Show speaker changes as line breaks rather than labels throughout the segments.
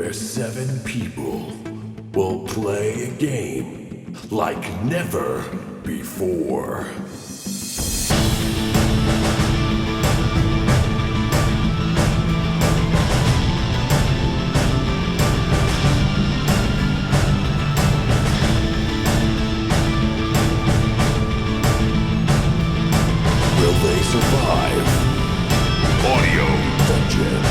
where 7 people will play a game like never before. Will they survive? Audio Dungeon.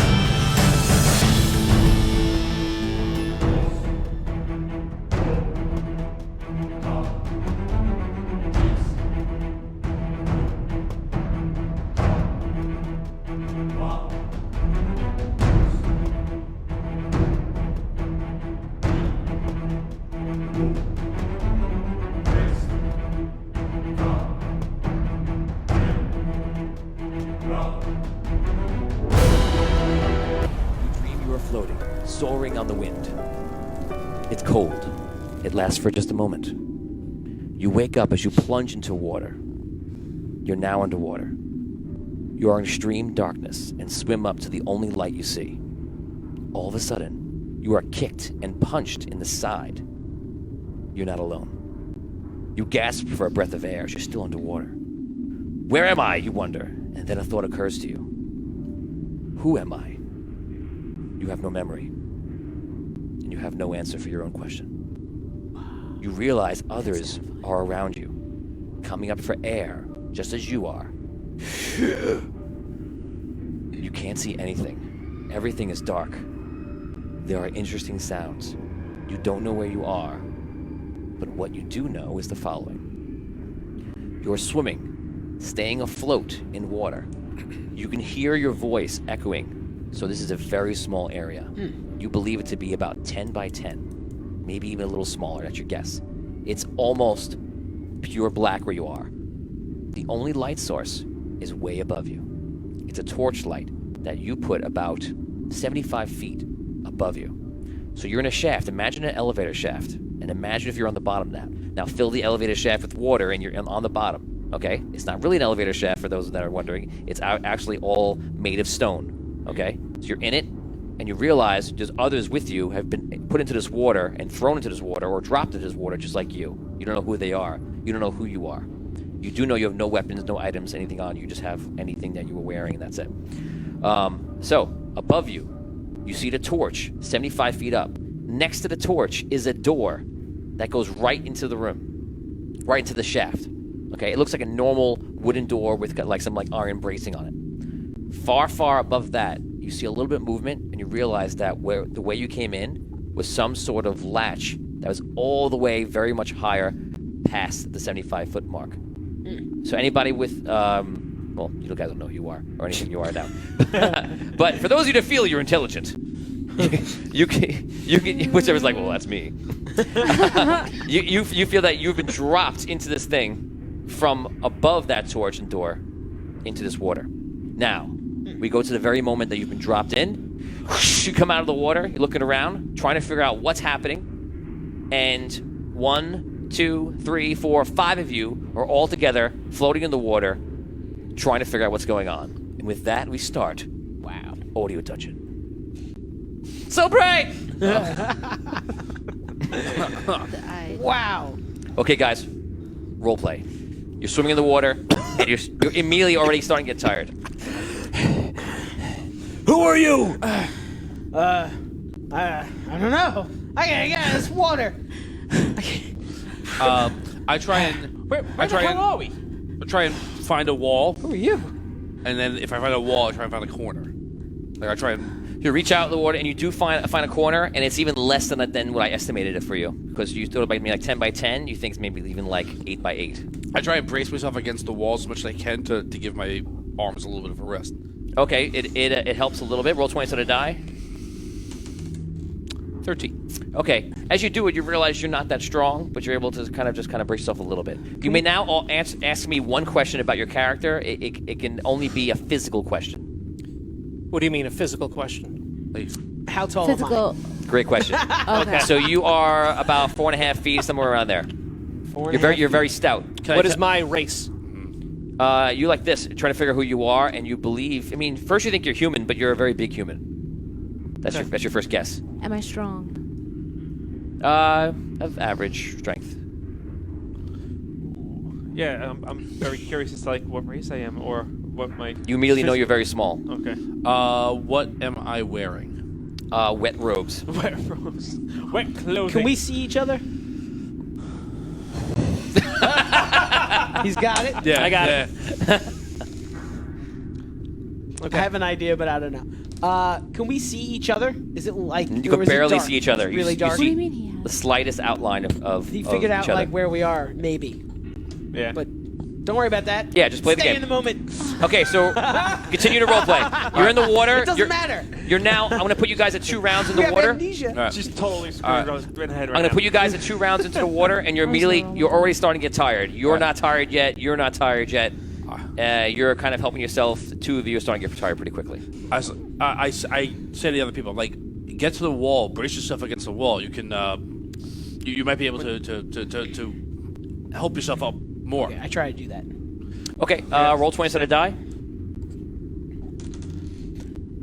Floating, soaring on the wind. It's cold. It lasts for just a moment. You wake up as you plunge into water. You're now underwater. You are in extreme darkness and swim up to the only light you see. All of a sudden, you are kicked and punched in the side. You're not alone. You gasp for a breath of air as you're still underwater. Where am I, you wonder, and then a thought occurs to you. Who am I? You have no memory, and you have no answer for your own question. You realize others are around you, coming up for air, just as you are. You can't see anything. Everything is dark. There are interesting sounds. You don't know where you are, but what you do know is the following. You're swimming, staying afloat in water. You can hear your voice echoing. So this is a very small area. You believe it to be about 10 by 10, maybe even a little smaller, that's your guess. It's almost pure black where you are. The only light source is way above you. It's a torch light that you put about 75 feet above you. So you're in a shaft. Imagine an elevator shaft, and imagine if you're on the bottom of that. Now fill the elevator shaft with water, and you're on the bottom, okay? It's not really an elevator shaft, for those that are wondering. It's actually all made of stone. Okay, so you're in it, and you realize there's others with you have been put into this water and thrown into this water or dropped into this water just like you. You don't know who they are. You don't know who you are. You do know you have no weapons, no items, anything on you. You just have anything that you were wearing, and that's it. So, above you, you see the torch, 75 feet up. Next to the torch is a door that goes right into the room, right into the shaft. Okay, it looks like a normal wooden door with like some like iron bracing on it. Far, far above that, you see a little bit of movement, and you realize that the way you came in was some sort of latch that was all the way very much higher past the 75-foot mark. So anybody with, well, you guys don't know who you are, or anything you are now. But for those of you that feel you're intelligent, you can, whichever's like, well, that's me. you feel that you've been dropped into this thing from above that torch and door into this water. Now, we go to the very moment that you've been dropped in. You come out of the water, you're looking around, trying to figure out what's happening. And 1, 2, 3, 4, 5 of you are all together, floating in the water, trying to figure out what's going on. And with that, we start. Wow. Audio Dungeon. So bright!
Wow.
Okay, guys, role play. You're swimming in the water, and you're immediately already starting to get tired. Who are you?
I don't know. I gotta get out of this water.
I try and
Where the hell are we?
I try and find a wall,
Who are you?
and then if I find a wall, I try and find a corner. Like I try and
You reach out in the water, and you do find a corner, and it's even less than what I estimated it for you. Because you thought it might be like 10 by 10, you think it's maybe even like 8 by 8.
I try and brace myself against the wall as much as I can to give my arms a little bit of a rest.
Okay, it helps a little bit. Roll 20 on a die.
13.
Okay, as you do it, you realize you're not that strong, but you're able to kind of brace yourself a little bit. You may now all ask me one question about your character. It can only be a physical question.
What do you mean, a physical question?
Like,
How tall
Physical.
Great question.
Okay.
So you are about 4.5 feet, somewhere around there.
am I?
You're very stout.
What is my race?
You like this, trying to figure out who you are, and you believe. I mean, first you think you're human, but you're a very big human. That's your first guess.
Am I strong?
Of average strength.
Yeah, I'm very curious as to like what race I am or what my.
You immediately know you're very small.
Okay.
What am I wearing?
Wet robes.
Wet robes. Wet clothing.
Can we see each other? He's got it.
Yeah,
I got it.
Okay.
I have an idea, but I don't know. Can we see each other? Is it like
You
or
can
is it
barely
dark?
see each other.
It's
You
really
s- you
dark.
What do
see-
you mean he
The
has?
slightest outline of
He
of
figured out
each other.
like where we are, maybe.
Yeah.
But don't worry about that.
Yeah, just play the
Stay
game.
in the moment.
Okay, so continue to roleplay. You're in the water.
It doesn't matter.
You're now. I'm going to put you guys at 2 rounds in
We
the
have
water.
amnesia.
All right.
She's totally screwed.
Alright.
I was in the head
I'm
right
going to
now.
put you guys at 2 rounds into the water, and you're immediately.
wrong?
You're already starting to get tired. You're
Right.
not tired yet. You're not tired yet. You're kind of helping yourself. The 2 of you are starting to get tired pretty quickly.
I say to the other people, like, get to the wall, brace yourself against the wall. You can, you might be able to help yourself up more.
Okay, I try to do that.
Okay, roll 20 instead of die.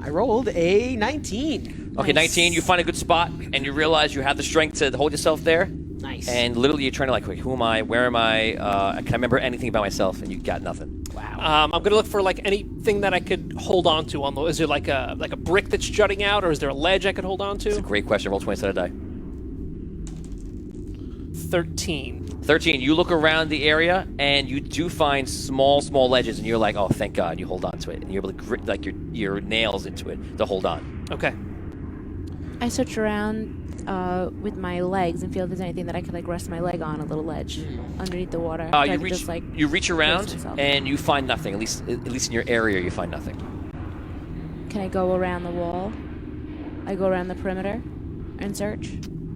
I rolled a 19.
Okay,
Nice.
19. You find a good spot, and you realize you have the strength to hold yourself there.
Nice.
And literally, you're trying to like, wait, who am I? Where am I? Can I remember anything about myself? And you got nothing.
wow.
Uh,
I'm gonna look for like anything that I could hold on to. On the, is there like a brick that's jutting out, or is there a ledge I could hold on
It's a
to?
great question. Roll 20 instead of die.
13.
13. You look around the area, and you do find small ledges, and you're like, oh, thank God, you hold on to it, and you're able to grit like your nails into it to hold on.
Okay.
I search around with my legs and feel if there's anything that I could like rest my leg on a little ledge underneath the water. That I
You
could
reach
just, like,
you reach around,
myself.
and you find nothing. At least in your area, you find nothing.
Can I go around the wall? I go around the perimeter and search.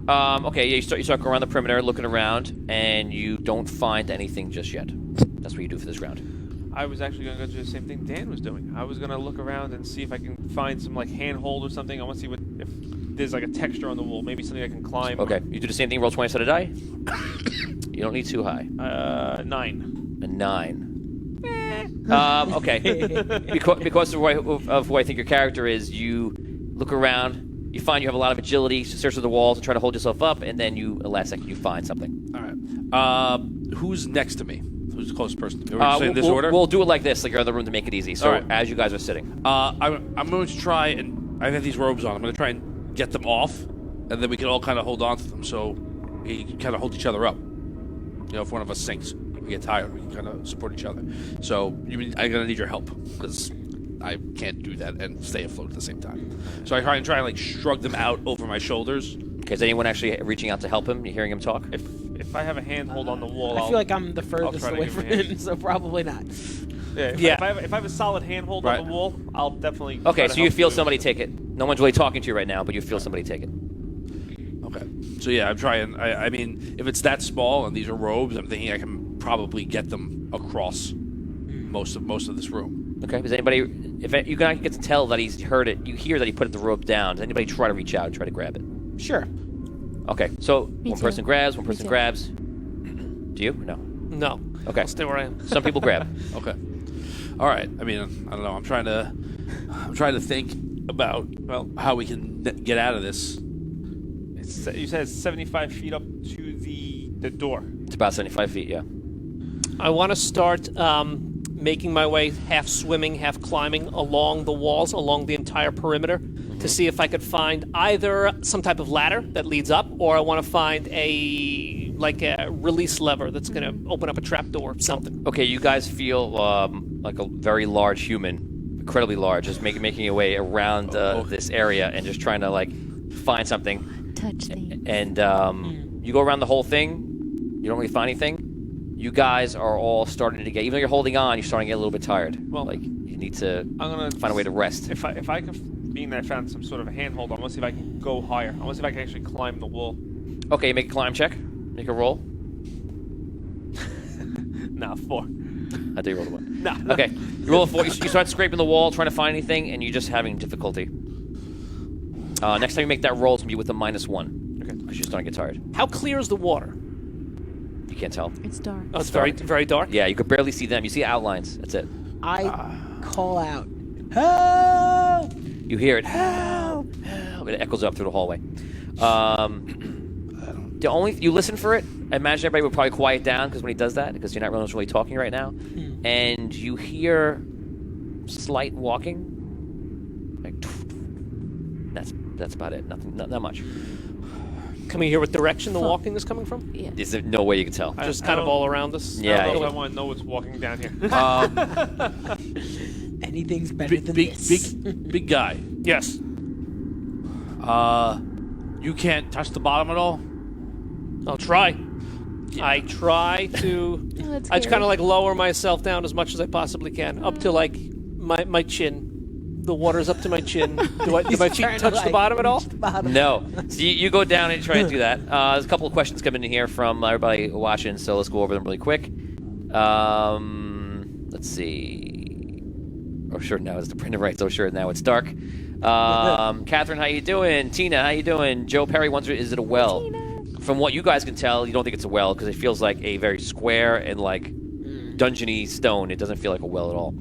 Okay, yeah, you start going around the perimeter, looking around, and you don't find anything just yet. That's what you do for this round.
I was actually going to go do the same thing Dan was doing. I was going to look around and see if I can find some like handhold or something. I want to see if there's like a texture on the wall, maybe something I can climb.
Okay, you do the same thing. Roll 20 instead of die. You don't need too high.
9.
A 9. Okay. because of who I think your character is, you look around. You find you have a lot of agility, you search through the walls and try to hold yourself up, and then last second, you find something.
All right. Who's next to me? Who's the closest person? Are we just saying this
we'll,
order?
We'll do it like this, like you're in the room to make it easy. So
All right.
as you guys are sitting.
I'm going to try and I have these robes on. I'm going to try and get them off, and then we can all kind of hold on to them, so we can kind of hold each other up. You know, if one of us sinks, we get tired, we can kind of support each other. So I'm going to need your help because I can't do that and stay afloat at the same time. So I try and like shrug them out over my shoulders.
Okay, is anyone actually reaching out to help him? You hearing him talk?
If I have a handhold on the wall,
I feel like I'm the furthest
try to
away
give
from
him a hand.
him, so probably not.
If
Yeah.
I have a solid handhold
Right.
on the wall, I'll definitely. try
Okay,
to
so you
help
feel
move.
somebody take it. No one's really talking to you right now, but you feel somebody take it.
Okay. So yeah, I'm trying. I mean, if it's that small and these are robes, I'm thinking I can probably get them across most of this room.
Okay, does anybody, if you can get to tell that he's heard it, you hear that he put the rope down. Does anybody try to reach out and try to grab it?
Sure.
Okay, so
Me
one
too.
person grabs, one
Me
person
too.
grabs. Do you? No.
No.
Okay.
I'll stay where I am.
Some people grab.
Okay. All right. I mean, I don't know. I'm trying to think about how we can get out of this.
You said it's 75 feet up to the door.
It's about 75 feet, yeah.
I want to start making my way half swimming, half climbing along the walls, along the entire perimeter, to see if I could find either some type of ladder that leads up, or I want to find a release lever that's going to open up a trap door, something.
Okay, you guys feel like a very large human, incredibly large, just making your way around this area and just trying to like find something.
Touch things.
And you go around the whole thing. You don't really find anything. You guys are all starting to get, even though you're holding on, you're starting to get a little bit tired.
Well,
like you need to
I'm gonna
find a way to rest.
If I can, being that I found some sort of a handhold, I want to see if I can go higher. I want to see if I can actually climb the wall.
Okay, make a climb check. Make a roll.
Nah, 4.
I do roll a 1.
Nah.
Okay, you roll a 4. You start scraping the wall, trying to find anything, and you're just having difficulty. Next time you make that roll, it's gonna be with a -1.
Okay.
Because you're starting to get tired.
How clear is the water?
You can't tell.
It's dark.
Oh, it's very, very dark.
Yeah, you could barely see them. You see outlines. That's it.
I call out, "Help!
You hear it.
Help!
It echoes up through the hallway. You listen for it. I imagine everybody would probably quiet down because when he does that, because you're not really talking right now, and you hear slight walking. Like, that's about it. Nothing, not much.
Can we hear what direction the walking is coming from?
Yeah.
There's no way you can tell.
Just kind of all around us?
Yeah.
I don't know if I want to know what's walking down here.
Anything's better than this.
Big guy.
Yes.
You can't touch the bottom at all?
I'll try. I try to...
Oh, that's
I just
scary.
kind of like lower myself down as much as I possibly can, up to like my chin. The water's up to my chin. Do my feet
trying to,
touch the
like,
bottom at all?
reach the bottom.
No. So you go down and try and do that. There's a couple of questions coming in here from everybody watching, so let's go over them really quick. Let's see. Oh, sure, now it's the printer right. So sure, now it's dark. Catherine, how you doing? Tina, how you doing? Joe Perry wonders, is it a well?
Tina.
From what you guys can tell, you don't think it's a well because it feels like a very square and like dungeony stone. It doesn't feel like a well at all.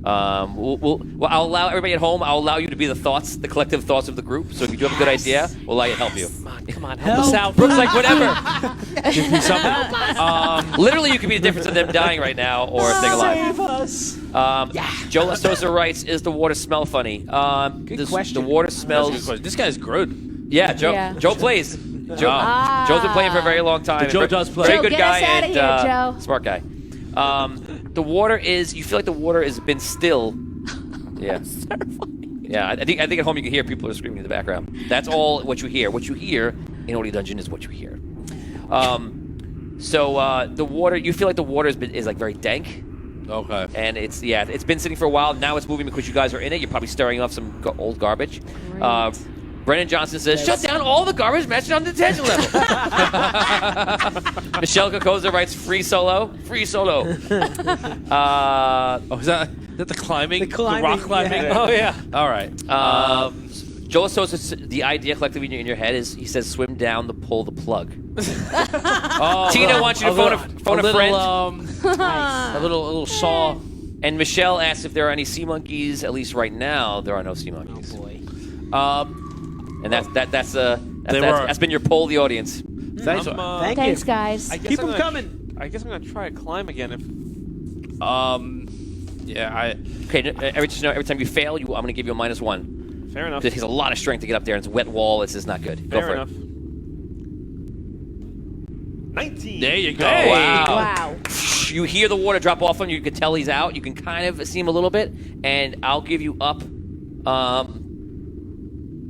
Well, I'll allow everybody at home. I'll allow you to be the collective thoughts of the group. So if you do have a good idea, we'll allow you to help you.
Come on, help us out.
Brooke's like, whatever.
Give me something.
Literally, you could be the difference of them dying right now or staying alive.
Save us.
Joe Lastosa writes, "Is the water smell funny?"
Good question.
The water
That's a good
smells.
question. This guy's good.
Yeah, Joe.
Yeah.
Joe plays. Joe's been playing for a very long time.
Joe does play.
Very
Joe,
good
get
guy
us outta
and
here, Joe.
smart guy. The water is. You feel like the water has been still. Yeah. Yeah, I think at home you can hear people are screaming in the background. That's all what you hear. What you hear in Odie Dungeon is what you hear. So the water, you feel like the water is like very dank,
Okay.
and it's been sitting for a while. Now it's moving because you guys are in it. You're probably stirring off some old garbage.
Great.
Brennan Johnson says, "Shut down all the garbage matching on the detention level." Michelle Kokoza writes, "Free solo, free solo."
Oh, is that the climbing?
The climbing,
rock climbing?
yeah.
Oh, yeah.
All right.
Joel Sosa, the idea collectively in your head is, he says, swim down to pull the plug. Tina wants you to phone a friend.
A little saw.
And Michelle asks if there are any sea monkeys. At least right now, there are no sea monkeys.
Oh boy.
And that's been your poll, of the audience.
Thanks.
Thank
Thanks,
you.
guys.
I guess
Keep
I'm
them
gonna
coming.
I guess I'm gonna try to climb again.
Yeah,
Okay, every time you fail, I'm going to give you a -1.
Fair enough.
It takes a lot of strength to get up there, and it's a wet wall. This is not good. Go
Fair
for
enough.
it.
19.
there you go.
Hey.
Wow.
You hear the water drop off him. You can tell he's out. You can kind of see him a little bit, and I'll give you up.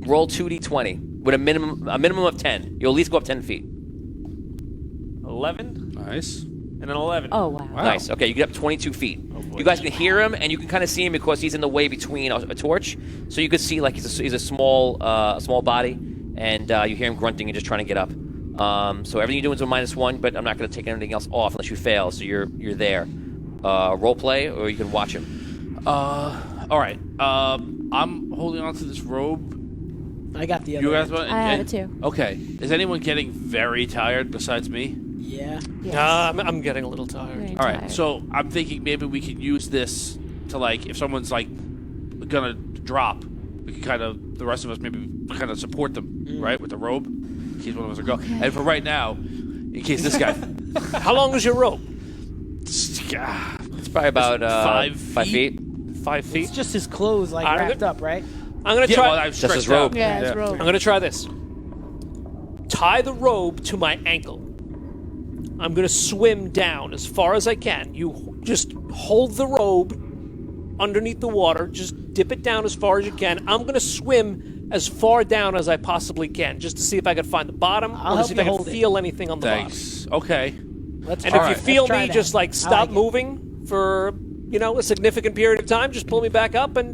Roll 2d20 with a minimum of 10. You'll at least go up 10 feet.
11
Nice.
and an 11.
Oh, wow.
Nice. Okay, you get up 22 feet.
boy.
You guys can hear him, and you can kind of see him because he's in the way between a torch. So you could see like he's a small body, and you hear him grunting and just trying to get up. So everything you're doing is a -1, but I'm not going to take anything else off unless you fail. So you're there. Role play, or you can watch him.
All right. I'm holding on to this robe.
I got the other.
You guys
one.
want?
I have it too.
Okay. Is anyone getting very tired besides me?
Yeah.
Yes.
I'm getting a little tired.
Very
All right.
tired.
So I'm thinking maybe we can use this to, like, if someone's like gonna drop, we can kind of, the rest of us maybe kind of support them, right, with the robe, in case one of us are going.
Okay.
And for right now, in case this guy,
How long is your rope?
It's probably about
5
feet.
5 feet?
It's just his clothes, like,
Out of
wrapped
it?
up, right?
I'm going to
yeah,
try.
well, I've
Just his
stretched out.
robe.
Yeah, it's rope.
I'm going to try this. Tie the robe to my ankle. I'm going to swim down as far as I can. You just hold the robe underneath the water. Just dip it down as far as you can. I'm going to swim as far down as I possibly can, just to see if I can find the bottom,
I'll
or to
help
see if
you
I can
hold it.
feel anything on the
Thanks. Okay.
Let's
bottom. And
try
if you
it.
feel
Let's try
me
that.
just like
I
stop
like it.
moving for a significant period of time, just pull me back up, and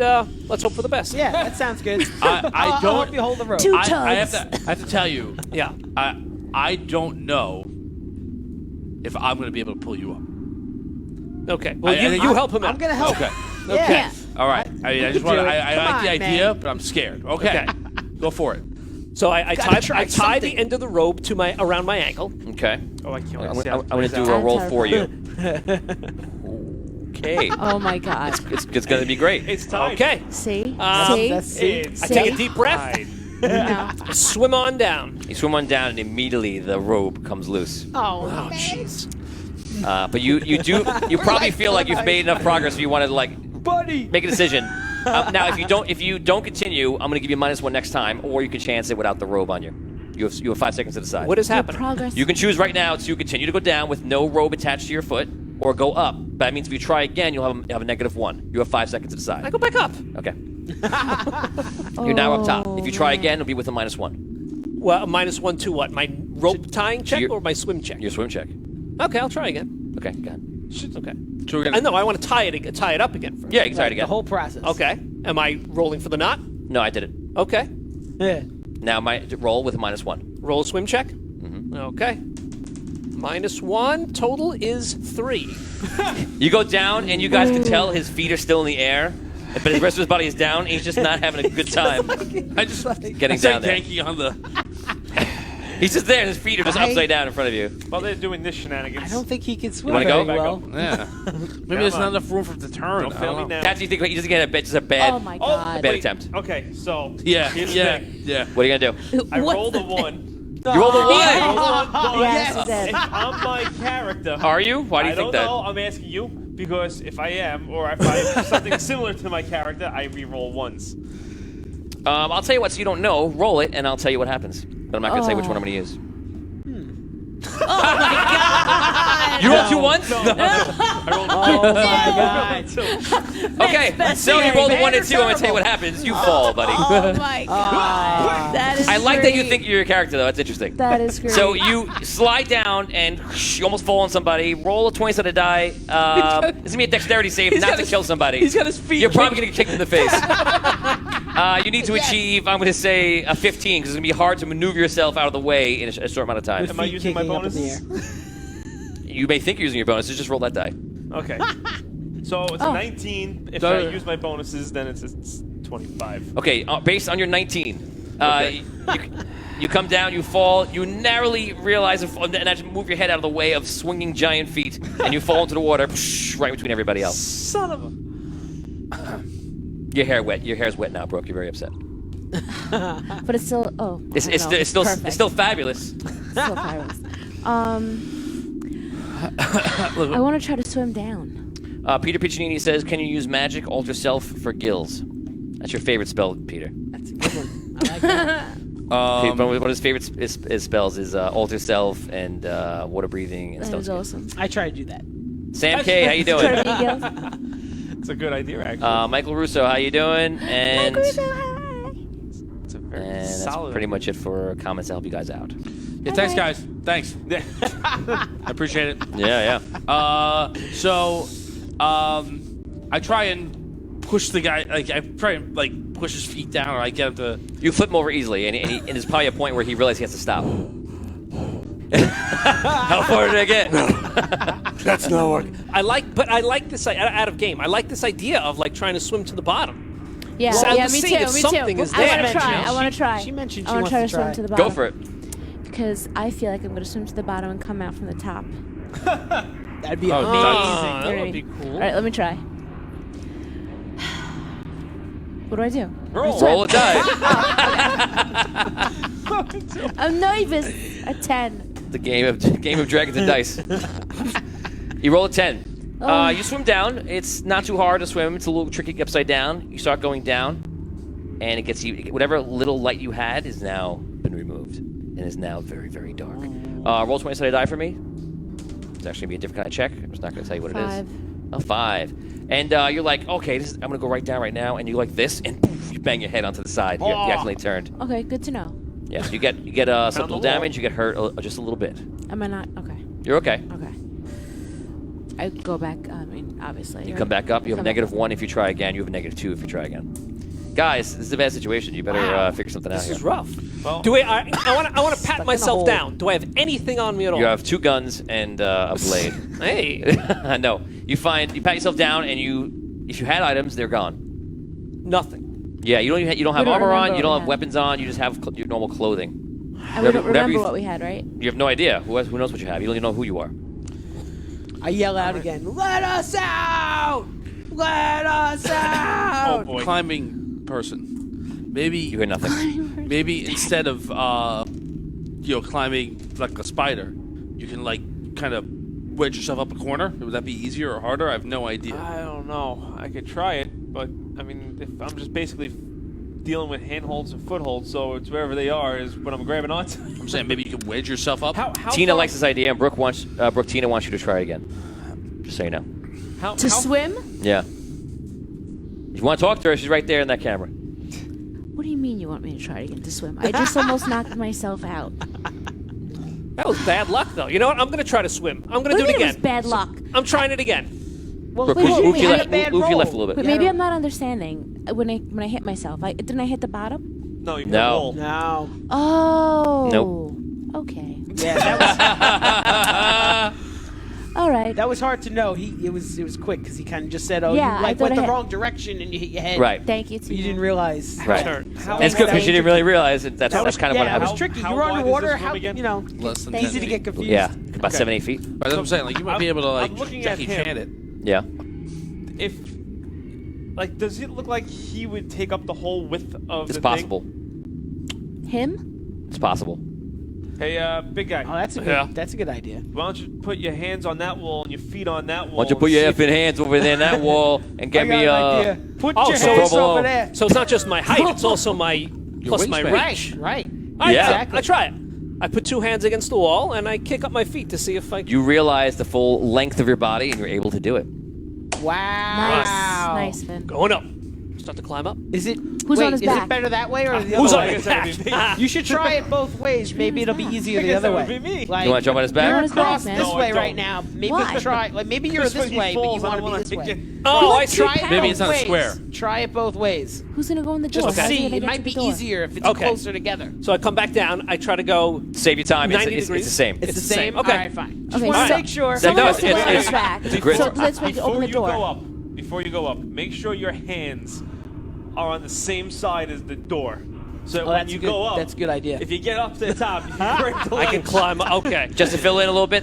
let's hope for the best.
Yeah, that sounds good.
I
I'll
don't.
help you hold the rope.
Two
I have
tugs.
to tell you,
Yeah.
I don't know if I'm going to be able to pull you up.
Okay. Well,
I think
you help him out.
I'm gonna help.
Okay.
Yeah.
All right. I just want to.
do it.
I
Come
like the
on,
idea,
man.
but I'm scared. Okay. Go for it.
So I
Gotta
tie
try
the
something.
end of the robe to around my ankle.
Okay.
Oh, I can't wait
I'm
to see how
going
it
to do
plays
a
out.
roll
I'm
for you. Okay.
Oh, my God.
It's going to be great.
It's time.
Okay.
See?
Um,
See?
Let's see.
I take a
See?
deep breath.
No.
Swim on down.
You swim on down, and immediately the robe comes loose.
Oh,
Jeez.
But you probably feel like you've made enough progress. So you want to
buddy.
make a decision. Now, if you don't continue, I'm going to give you -1 next time, or you can chance it without the robe on you. You have 5 seconds to decide.
What is
Your
happening?
progress.
You can choose right now to continue to go down with no robe attached to your foot, or go up. But that means if you try again, you'll have a -1. You have 5 seconds to decide.
I go back up.
Okay. You're now up top. If you try
man.
again, it'll be with a -1.
Well, -1 to what? My rope tying check
your-
or my swim check?
Your swim check.
Okay, I'll try again.
Okay, go ahead.
Okay.
So we're
I
gonna,
know. I want to tie it up again first.
Yeah, you can try it
The
again.
whole process.
Okay. Am I rolling for the knot?
No, I did it.
Okay.
Yeah.
Now roll with a -1.
Roll a swim check. Okay. -1 total is 3.
You go down, and you guys can tell his feet are still in the air, but the rest of his body is down, and he's just not having a good time
I just
getting down there.
Yankee on the.
He's just there, and his feet are just upside down in front of you.
While they're doing this shenanigans.
I don't think he can swim
wanna
very
go?
well.
Yeah. Maybe there's not enough room for him to turn.
Don't
I
fail
don't
me
know.
now.
Cats, you think he doesn't get just a bad,
Oh my god.
bad attempt?
Okay, so
Yeah.
here's the
Yeah.
thing.
Yeah.
What are you gonna do?
I
What's
rolled
the
a 1.
You rolled a 1.
Yes, it did.
If I'm my character.
Are you? Why do you
I
think
don't
that?
know. I'm asking you because if I am, or if I'm something similar to my character, I re-roll ones.
I'll tell you what, so you don't know. Roll it, and I'll tell you what happens. But I'm not gonna say which one I'm gonna use. You rolled 2 1s?
I rolled
Oh my god.
Okay, so you rolled a 1 and 2. I'm gonna tell you what happens. You fall, buddy.
Oh my god. That is
I like that you
great.
think you're your character, though. That's interesting.
That is great.
So you slide down and you almost fall on somebody. Roll a 20-sided die. It's gonna be a dexterity save, not to kill somebody.
He's got his feet.
You're probably gonna get kicked in the face. You need to achieve, I'm gonna say, a 15, because it's gonna be hard to maneuver yourself out of the way in a short amount of time.
Am I using my
kicking up in the
bonuses?
You may think you're using your bonuses. Just roll that die.
Okay. So it's a 19. If I use my bonuses, then it's 25.
Okay, based on your 19,
Okay.
you come down, you fall, you narrowly realize, and as you move your head out of the way of swinging giant feet, and you fall into the water, right between everybody else.
Son of a.
Your hair's wet now, Brooke. You're very upset.
But it's still. Oh.
It's
no,
still still fabulous.
still fabulous. I want to try to swim down.
Peter Piccinini says, "Can you use magic alter self for gills?" That's your favorite spell, Peter.
That's a good one. I like that.
One of his favorite spells is alter self and water breathing and
That
stuff.
is awesome.
I try to do that.
Sam K, how you doing?
Try to be gills.
It's a good idea, actually.
Michael Russo, how you doing? And
It's a very
that's
solid.
pretty much it for comments to help you guys out.
Yeah, thanks, guys. Thanks. I appreciate it.
Yeah.
I try and push the guy. Like I try and push his feet down, or I get him to.
You flip him over easily, and there's probably a point where he realizes he has to stop. How far did I get?
That's not working.
I like this out of game. I like this idea of trying to swim to the bottom.
Yeah,
So I'm
yeah,
just
me
seeing
too.
if
Me
something
too.
is
I want
there.
to try. I want to try.
She mentioned she
I want
wants
to try
to
to swim
try.
to the bottom.
Go for it.
Because I feel like I'm going to swim to the bottom and come out from the top.
That'd be
Oh,
amazing.
Ah, that
Ready?
would be cool.
All right, let me try. What do I do?
Roll a die.
I'm nervous. A 10.
The game of Dragons and Dice. You roll a 10.
Oh.
You swim down. It's not too hard to swim. It's a little tricky upside down. You start going down, and it gets you. Whatever little light you had is now been removed, and is now very, very dark. Roll 20-sided die for me. It's actually gonna be a different kind of check. I'm just not gonna tell you what it is.
5.
A 5. And you're like, okay, I'm gonna go right down right now, and you like this, and poof, you bang your head onto the side. You accidentally turned.
Okay, good to know.
Yeah, so you get some little damage. You get hurt just a little bit.
Am I not? Okay.
You're okay.
Okay. I go back. I mean, obviously.
You
right?
come back up. You have a
Come back.
-1 if you try again. You have a -2 if you try again. Guys, this is a bad situation. You better figure something out
This
here.
is rough.
Well,
I want to
Stuck in
pat
a
myself
hole.
down. Do I have anything on me at all?
You have 2 guns and a blade.
Hey,
No, you pat yourself down, and if you had items, they're gone.
nothing.
Yeah, you don't have
We don't
armor on.
remember
You don't
what
have
we
weapons on. You just have your normal clothing.
And we don't
whatever
remember
you-
what we had, right?
You have no idea. Who knows what you have? You don't even know who you are.
I yell out again. Let us out! Let us
oh
out!
boy.
Climbing person. Maybe
You hear nothing.
maybe instead of climbing like a spider, you can like kind of wedge yourself up a corner. Would that be easier or harder? I have no idea.
I don't know. I could try it, but I mean, if I'm just basically dealing with handholds and footholds, so it's wherever they are is what I'm grabbing onto.
I'm saying maybe you can wedge yourself up.
How
Tina
far-
likes this idea, and Tina wants you to try it again. Just so you know.
To swim?
Yeah. If you want to talk to her, she's right there in that camera.
What do you mean you want me to try it again to swim? I just almost knocked myself out.
That was bad luck, though. You know what? I'm going to try to swim. I'm going to
What
do
do
it
you mean
again.
it was bad luck?
I'm trying it again.
Well,
Brooke,
wait,
move
wait,
to
wait,
your
I had
left,
a bad
move your left a
roll.
little
But
bit.
maybe I'm not understanding. When I hit myself, didn't I hit the bottom?
No, you
No.
roll.
no.
Oh.
Nope.
Okay.
Yeah, that
All right.
was hard to know. It was quick because he kind of just said, "Oh,
Yeah,
you
I
like
thought
went
I
the
had-
wrong direction and you hit your head."
Right.
Thank you.
But you didn't realize.
Right.
Turn.
How-
It's good because you didn't really realize it. That's
That was
kind of what
yeah,
happened.
It was tricky.
How
You were
wide is
underwater.
this room
How
again?
Less than
easy
10
to get confused.
Yeah, about
Okay.
7, 8 feet.
Right, that's what I'm saying. Like you might be able to like
I'm looking at
Jackie
him.
Chan it.
Yeah.
If, like, does it look like he would take up the whole width of
It's
the
possible.
Him?
It's possible.
thing? Hey, big guy.
Oh, that's a good.
Yeah.
That's a good idea.
Why don't you put your hands on that wall and your feet on that wall?
Why don't you put
and
your
see if-
effing hands over there in that wall and get
I got
me
an idea. Put your
so
hands
below.
over there.
So it's not just my height, it's also my plus my
wingspan.
reach.
Right.
All right,
Yeah.
so I try it. I put 2 hands against the wall and I kick up my feet to see if I can.
You realize the full length of your body and you're able to do it.
Wow.
Nice, Finn.
Going up. Start to climb up.
Is it?
Who's
wait,
on his
is
back?
it better that way or the
Who's
other
on
way?
his back?
You should try it both ways. Maybe it'll be easier
I
the
guess
other
that
way.
would be me.
Like,
You want to jump on his
You're on
back?
his
cross
back, man.
this
No, I
way
don't.
right now. Maybe
Why?
try. Like maybe you're
Because when
this
he
way, but you
falls, I
want to
wanna
be this
take
way.
it-
Oh, I see.
Try it
Maybe
both
it's not a
ways.
square.
Try it both ways.
Who's gonna go in the door?
Just
How's he
see.
gonna
It
get
might
to
be
the door?
easier if it's
Okay.
closer together.
So I come back down. I try to go.
Save your time. It's
90
it's
degrees.
the same.
It's the same.
Okay.
All right, fine. Just
Okay,
want to
so-
make sure.
So-
Someone
No,
has to
it's-
go on his
it's-
back.
it's a grid.
So let's make
Before
open the
you
door.
go up, make sure your hands are on the same side as the door. So that
Oh,
when
that's
you
a good.
go up,
That's a good idea.
if you get up to the top, you can break the
I can
ledge.
climb. Okay.
Just to fill in a little bit,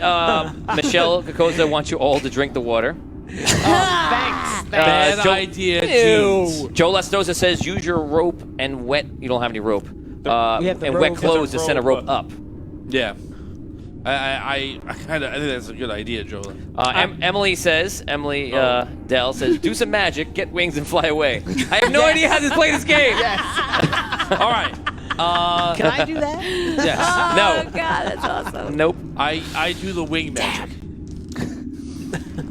Michelle Kokoza wants you all to drink the water.
Thanks.
Bad
Joe-
idea, jeans.
Joe Lastosa says use your rope and wet. You don't have any rope.
we have the
and
rope.
wet
There's
clothes
a
to send a
rope,
rope up.
Yeah. I think that's a good idea, Joe.
Emily Dell says, do some magic, get wings, and fly away. I have no idea how to play this game.
All right.
Can I do that?
Yes.
Oh
No.
God, that's awesome.
Nope.
I do the wing magic.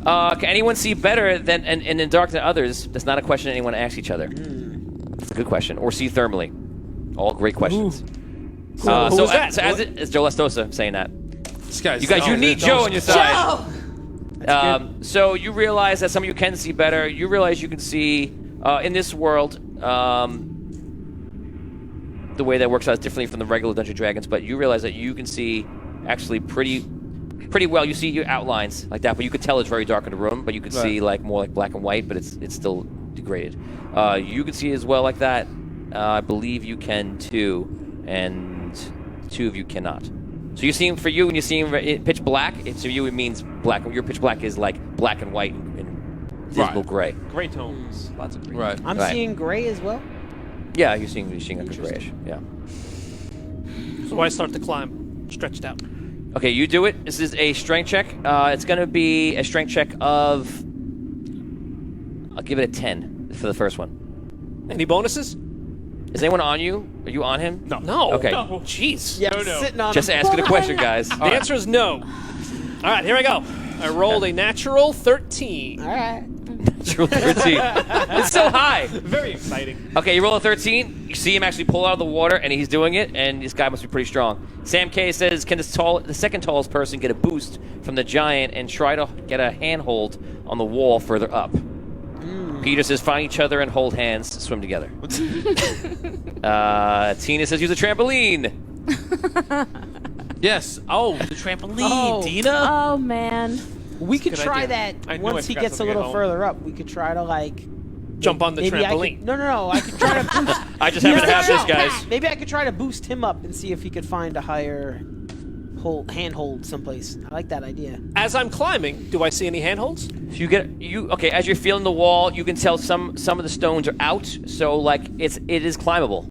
Can anyone see better than and in the dark than others? That's not a question anyone asks each other. That's a good question. Or see thermally. All great questions.
Who was that?
So it's Joe Lastosa saying that.
This guy's
You guys, you need Joe on your side. So you realize that some of you can see better. You realize you can see in this world. The way that works out is differently from the regular Dungeons & Dragons, but you realize that you can see actually pretty well. You see your outlines like that, but you could tell it's very dark in the room. But you could see like more like black and white, but it's still degraded. You can see as well like that. I believe you can too, and 2 of you cannot. So you're seeing, for you, when you're seeing pitch black, for you it means black. Your pitch black is like black and white and dismal gray.
Gray tones. Lots of green.
Right.
I'm
Right.
seeing gray as well.
Yeah, you're seeing like a grayish. Yeah.
So I start to climb, stretched out.
Okay, you do it. This is a strength check. It's going to be a strength check of. I'll give it a 10 for the first one.
Any bonuses?
Is anyone on you? Are you on him?
No.
No.
Okay.
No. Jeez.
Yeah,
No.
sitting on.
Just
him.
asking a question, guys.
The answer is no. All right, here I go. I rolled a natural 13.
All right.
Natural 13. It's so high.
Very exciting.
Okay, you roll a 13. You see him actually pull out of the water, and he's doing it, and this guy must be pretty strong. Sam K says, can the second tallest person get a boost from the giant and try to get a handhold on the wall further up? Peter says, find each other and hold hands, swim together. Tina says, use a trampoline.
Yes. Oh, the trampoline,
Oh.
Tina.
Oh man.
We could
Good
try
idea.
that
I knew I
once he
forgot
gets a
something at
little
home.
further up. We could try to like
Jump on the
maybe I
trampoline.
could, no. I could try to boost.
I just happen to have this, guys.
Maybe I could try to boost him up and see if he could find a higher handhold someplace. I like that idea.
As I'm climbing, do I see any handholds?
So okay, as you're feeling the wall, you can tell some of the stones are out, so like it is climbable.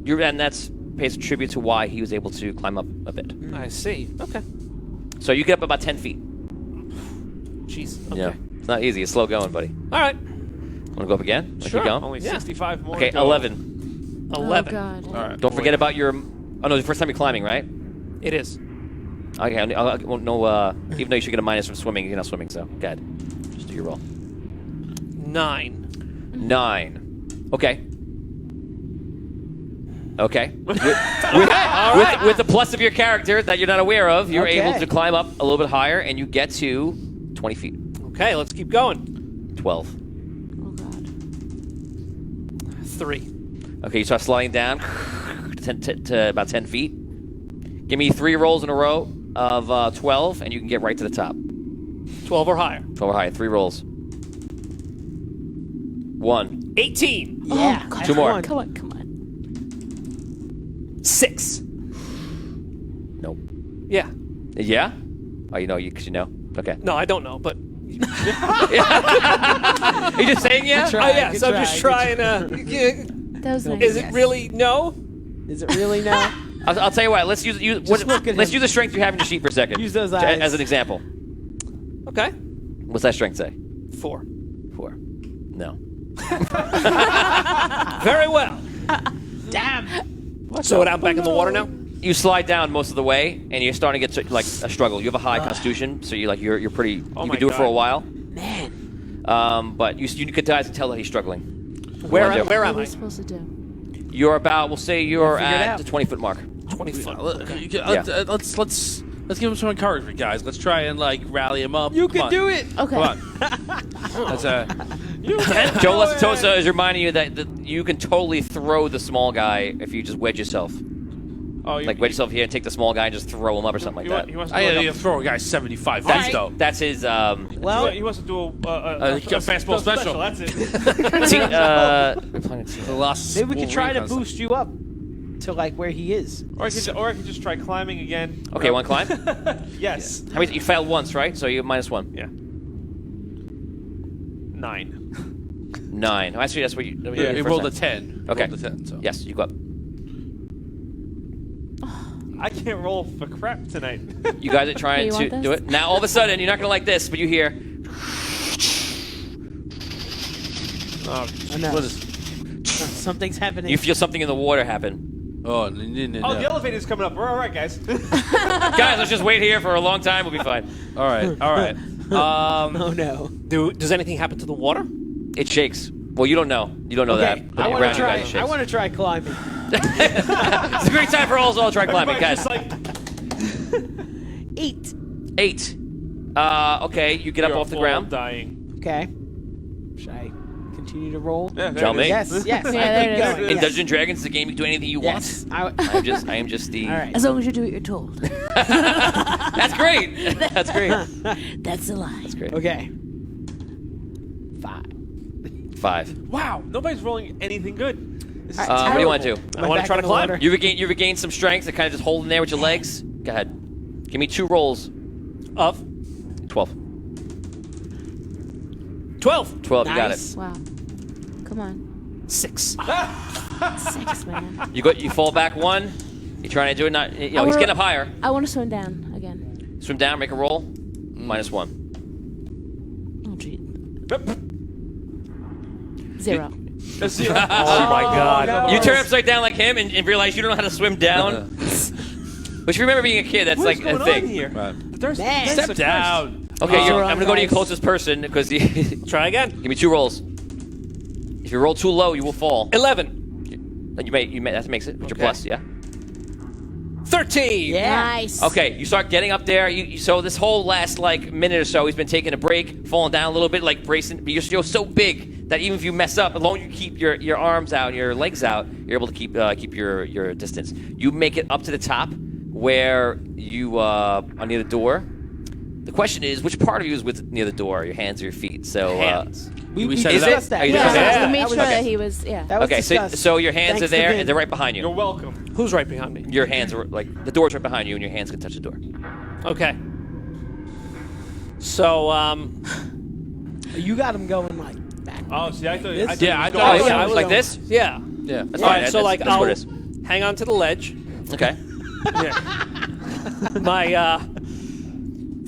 And that's pays tribute to why he was able to climb up a bit.
I see. Okay.
So you get up about 10 feet.
Jeez. Okay.
Yeah. It's not easy. It's slow going, buddy.
All right.
Want to go up again? Wanna
Sure.
Keep going?
Only
Yeah.
65 more.
Okay,
to go.
11.
11.
Oh God.
All right.
Don't forget about your... Oh, no, the first time you're climbing, right?
It is.
Okay, I won't know, even though you should get a minus from swimming, you're not swimming, so go ahead. Just do your roll.
9.
9. Okay. Okay. With the plus of your character that you're not aware of, you're
Okay.
able to climb up a little bit higher, and you get to 20 feet.
Okay, let's keep going.
12.
Oh God.
3.
Okay, you start sliding down to about 10 feet. Give me 3 rolls in a row of 12, and you can get right to the top.
12 or higher.
12 or higher. 3 rolls. 1.
18.
Yeah.
God.
2 more.
Come on.
6.
Nope.
Yeah.
Yeah? Oh, you know, because you know? Okay.
No, I don't know, but...
Are you just saying yeah?
Oh, yeah, so I'm just trying to...
That was nice.
Is it really no?
Is it really now?
I'll tell you what. Let's use
look at
let's
him.
use the strength you have in your sheet for a second.
Use those eyes.
As an example.
Okay.
What's that strength say?
4.
4. No.
Very well.
Damn.
So I'm back in the water now?
You slide down most of the way, and you're starting to get to, like a struggle. You have a high constitution, so you're pretty.
Oh
you
my
can do it for a
God.
while.
Man.
But you could tell that he's struggling.
Where
What do you
am
What
I?
are we supposed to do?
You're about. We'll say you're
Figure it
at
out.
the 20-foot mark.
20 foot.
Let's give him some encouragement, guys. Let's try and like rally him up.
You
Come
can
on.
do it.
Okay.
Come on. That's
Joe Lestatosa is reminding you that you can totally throw the small guy if you just wedge yourself.
Oh, you,
Like wedge yourself here and take the small guy and just throw him up or something like that.
He wants to
I
do
you
like
throw a guy 75
That's,
feet though.
that's his.
Well,
he wants to do a
fastball special.
That's it.
We're playing team.
The last
maybe we could try to
Wolverine
boost you up to like where he is.
or I could just try climbing again.
Okay, one climb.
Yes.
How many? You failed once, right? So you -1.
Yeah. 9.
9. Oh, actually, that's what you.
Yeah, he
first
rolled a
time.
10.
Okay.
Rolled a 10. So.
Yes, you go up.
I can't roll for crap tonight.
You guys are trying
You
to
want this?
do it. Now, all of a sudden, you're not going to like this, but you hear.
Oh,
Oh, no.
What is?
Something's happening.
You feel something in the water happen.
Oh,
the elevator's coming up. We're all right, guys.
Guys, let's just wait here for a long time. We'll be fine.
all right, all right.
Oh no.
Does anything happen to the water?
It shakes. Well, you don't know. You don't know
Okay.
that. But
I want
around
to
you
try.
guys, it
I
shakes.
want to try climbing.
It's a great time for all to try climbing,
Everybody's
guys.
just like,
8.
8. Okay, you get up
you're
off the
all
ground.
dying.
Okay. Should I continue to roll?
Yeah, there
Tell
it
me.
is.
Yes. Yes.
Yeah,
I
there
keep
it is.
going.
In
yes.
Dungeons and Dragons, it's a game you can do anything you
Yes.
want. I am just the.
All right.
As long as you do what you're told.
That's great. That's great.
That's a lie.
That's great.
Okay. 5.
5.
Wow, nobody's rolling anything good. This is
What do you want to do?
I want to try to climb.
You've regained some strength to kind of just hold in there with your legs. Go ahead. Give me 2 rolls.
Of
12.
12.
12. You got it.
Nice.
Wow. Come on.
6.
6, man.
You fall back 1. You're trying to do it. Not. He's getting up higher.
I want to swim down again.
Swim down. Make a roll. -1.
Oh, gee. 0.
Oh my God.
no.
You turn upside down like him and realize you don't know how to swim down. But you remember being a kid. That's
What's
like
going
a thing.
on here?
Right.
There's
Man.
Jesus
Step
Christ.
down.
Okay,
Oh.
I'm gonna go to your
Guys.
closest person because
Try again.
give me 2 rolls. If you roll too low, you will fall.
11.
And you may that makes it with your
Okay.
plus, yeah.
13.
Yeah.
Nice.
Okay, you start getting up there. So this whole last like minute or so, he's been taking a break, falling down a little bit, like bracing. But you're so big that even if you mess up, as long as you keep your arms out, your legs out, you're able to keep your distance. You make it up to the top where you are near the door, The question is, which part of you is near the door? Your hands or your feet? So.
Hands.
We
set
it up?
discussed that.
Are you
Yeah,
discussing
we
that?
made
was-
sure that
okay.
he was. Yeah.
That was
Okay,
discussed.
so your hands
Thanks
are
to
there
Vin.
and they're right behind you.
You're welcome.
Who's right behind me?
Your hands are like the door's right behind you, and your hands can touch the door.
Okay. So,
You got him going like back.
Oh, see, I thought.
This-
I thought
Yeah,
he
I
was
thought-
going-
Oh, yeah,
I was
like
going-
this?
yeah.
Yeah, that's
All
fine.
right, so like
that's
I'll
what it is.
hang on to the ledge.
Okay.
My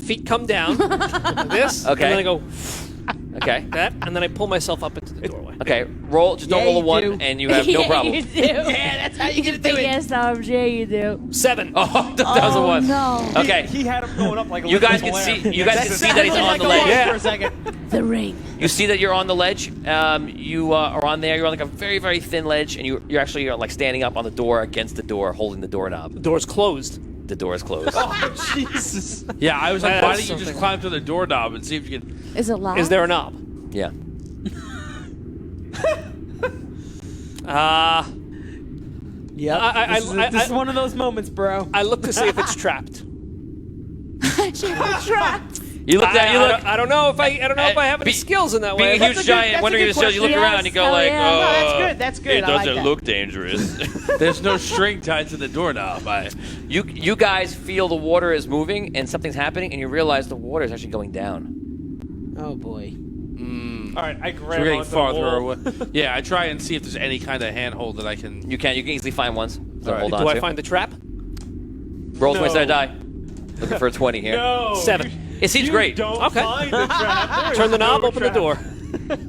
feet come down like this.
Okay.
And then I go
Okay.
that, and then I pull myself up into the doorway.
Okay. Roll. Just don't
Yeah,
roll a
you
1,
do.
and you have no problem.
You do.
Yeah, that's how you get to do
Big
it.
ass arms. Yeah, you do.
7.
Oh, that was a 1.
No.
Okay.
He had him going up like a
You guys
little
can see.
lamp.
You guys can see that he's on the
Like a
ledge.
walk for a second.
The ring.
You see that you're on the ledge. You are on there. You're on like a very, very thin ledge, and you're actually like standing up on the door against the door, holding the doorknob.
The door's closed.
The door is closed.
Oh, Jesus.
Yeah, I was like,
That's
why don't you
something.
just climb to the doorknob and see if you can...
Is it locked?
Is there a knob?
Yeah.
Yep. This is one of those moments, bro.
I look to see if it's trapped.
She was trapped.
You look at. You look.
I don't know if I don't know if I have any
Be-
skills in that
Being
way.
a
but-
huge
that's
giant, wondering
a
if
good
it shows, you look
question.
around and you go
Yes,
like,
hell yeah.
No, that's good. That's good.
It
I like
doesn't
that.
look dangerous.
There's no string tied to the doorknob.
You guys feel the water is moving and something's happening, and you realize the water is actually going down.
Oh boy.
All right, I
So
grab
we're getting
onto the
farther
wall.
away. Yeah, I try and see if there's any kind of handhold that I can...
You can easily find ones. So
All right.
hold on
Do
to.
I find the trap?
Roll
No.
20 sided die. Looking for a 20 here.
No.
7.
It seems
You
great.
Don't
Okay.
find the trap. There
Turn
is
the knob,
no
open the
trap.
door.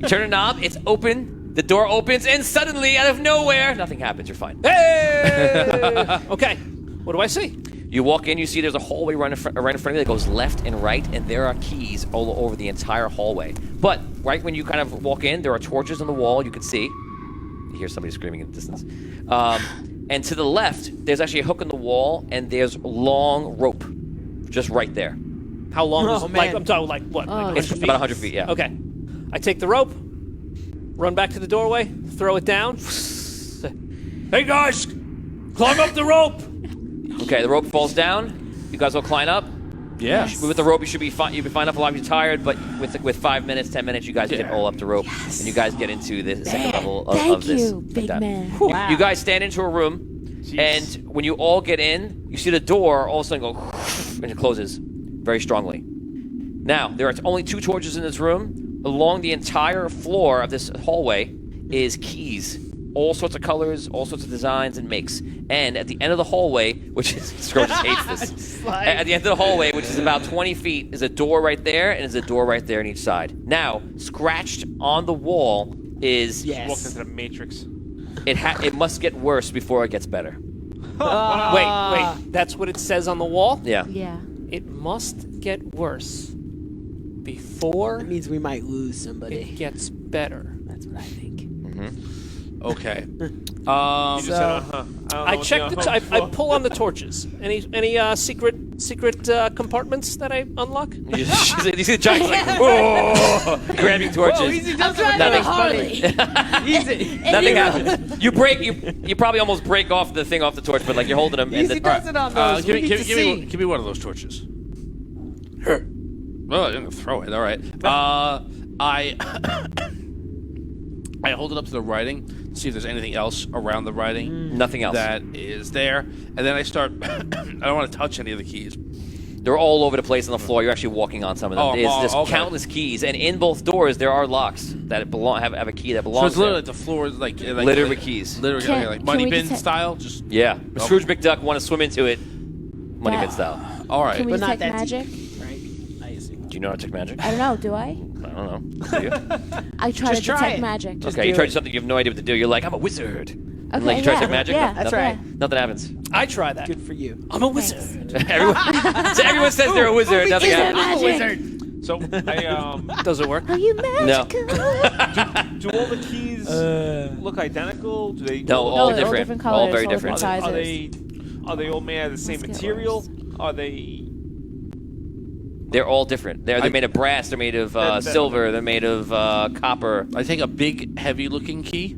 You turn a knob, it's open. The door opens, and suddenly, out of nowhere, nothing happens. You're fine.
Hey! Okay. What do I see?
You walk in, you see there's a hallway right in front of you that goes left and right, and there are keys all over the entire hallway. But right when you kind of walk in, there are torches on the wall you can see. You hear somebody screaming in the distance. And to the left, there's actually a hook in the wall, and there's long rope just right there.
How long
Oh,
is like
man.
I'm talking like what? Like
It's
100 feet?
about 100 feet, yeah.
Okay. I take the rope, run back to the doorway, throw it down. Hey guys, climb up the rope.
Okay, the rope falls down. You guys all climb up.
Yeah.
With the rope, you should be fine. You'll be fine up a lot if you're tired, but with 5 minutes, 10 minutes, you guys get all up the rope, and you guys get into the second level of
Thank
this.
you,
like
big
that.
man.
You guys stand into a room, and when you all get in, you see the door all of a sudden go, and it closes very strongly. Now, there are only 2 torches in this room. Along the entire floor of this hallway is keys. All sorts of colors, all sorts of designs and makes. And at the end of the hallway, which is, Scrooge just hates this. At the end of the hallway, which is about 20 feet, is a door right there, and is a door right there on each side. Now, scratched on the wall is...
Yes.
Walked into the Matrix.
It must get worse before it gets better.
Wait. That's what it says on the wall?
Yeah.
Yeah.
It must get worse before
That means we might lose somebody.
it gets better.
That's what I think.
Okay.
You just said, I don't know
I
what
check the. I
for.
pull on the torches. Any secret compartments that I unlock?
You see the giant's like, whoa, grabbing torches.
Whoa, easy does it.
Nothing-
Harley.
Easy.
Nothing happens. You probably almost break off the thing off the torch, but like you're holding them. And
Easy
the,
does it on those.
Give
We
me,
need
give,
to
give, me,
see.
give me one of those torches. Well, I'm gonna throw it. All right. I hold it up to the writing to see if there's anything else around the writing
Nothing else.
that is there, and then I start. I don't want to touch any of the keys.
They're all over the place on the floor. You're actually walking on some of them. There's
okay.
countless keys, and in both doors there are locks that have a key that
So
belongs
it's literally
there.
like the floor is like
Littered with keys.
Literally
Can-
like
can
money
we
bin
detect-
style. Just
Yeah. Scrooge McDuck want to swim into it. Money
That-
pit style.
all right.
Can we
But not
detect
that
magic?
deep, right? I assume.
Do you know how to check magic?
I don't know. Do I?
I don't know. Do you?
I try
Just
to
try
detect
it.
magic.
Just
Okay, you
do
try
it.
to do something you have no idea what to do. You're like, I'm a wizard. And
Okay,
like you try to
yeah,
check magic?
yeah,
That's
yeah.
right.
Nothing happens.
I try that.
Good for you.
I'm a wizard.
Everyone says they're a wizard. Nothing
Is it
happens.
magic?
So I
Does it work?
Are you
No.
magical?
do all the keys look identical? Do they?
No, all
they're
different.
all
All
colors,
very
all
different.
different
Are
sizes.
they all made out of the same
Let's get
material?
worse.
Are they?
They're all different. They're made of brass. They're made of silver. They're made of copper.
I take a big, heavy-looking key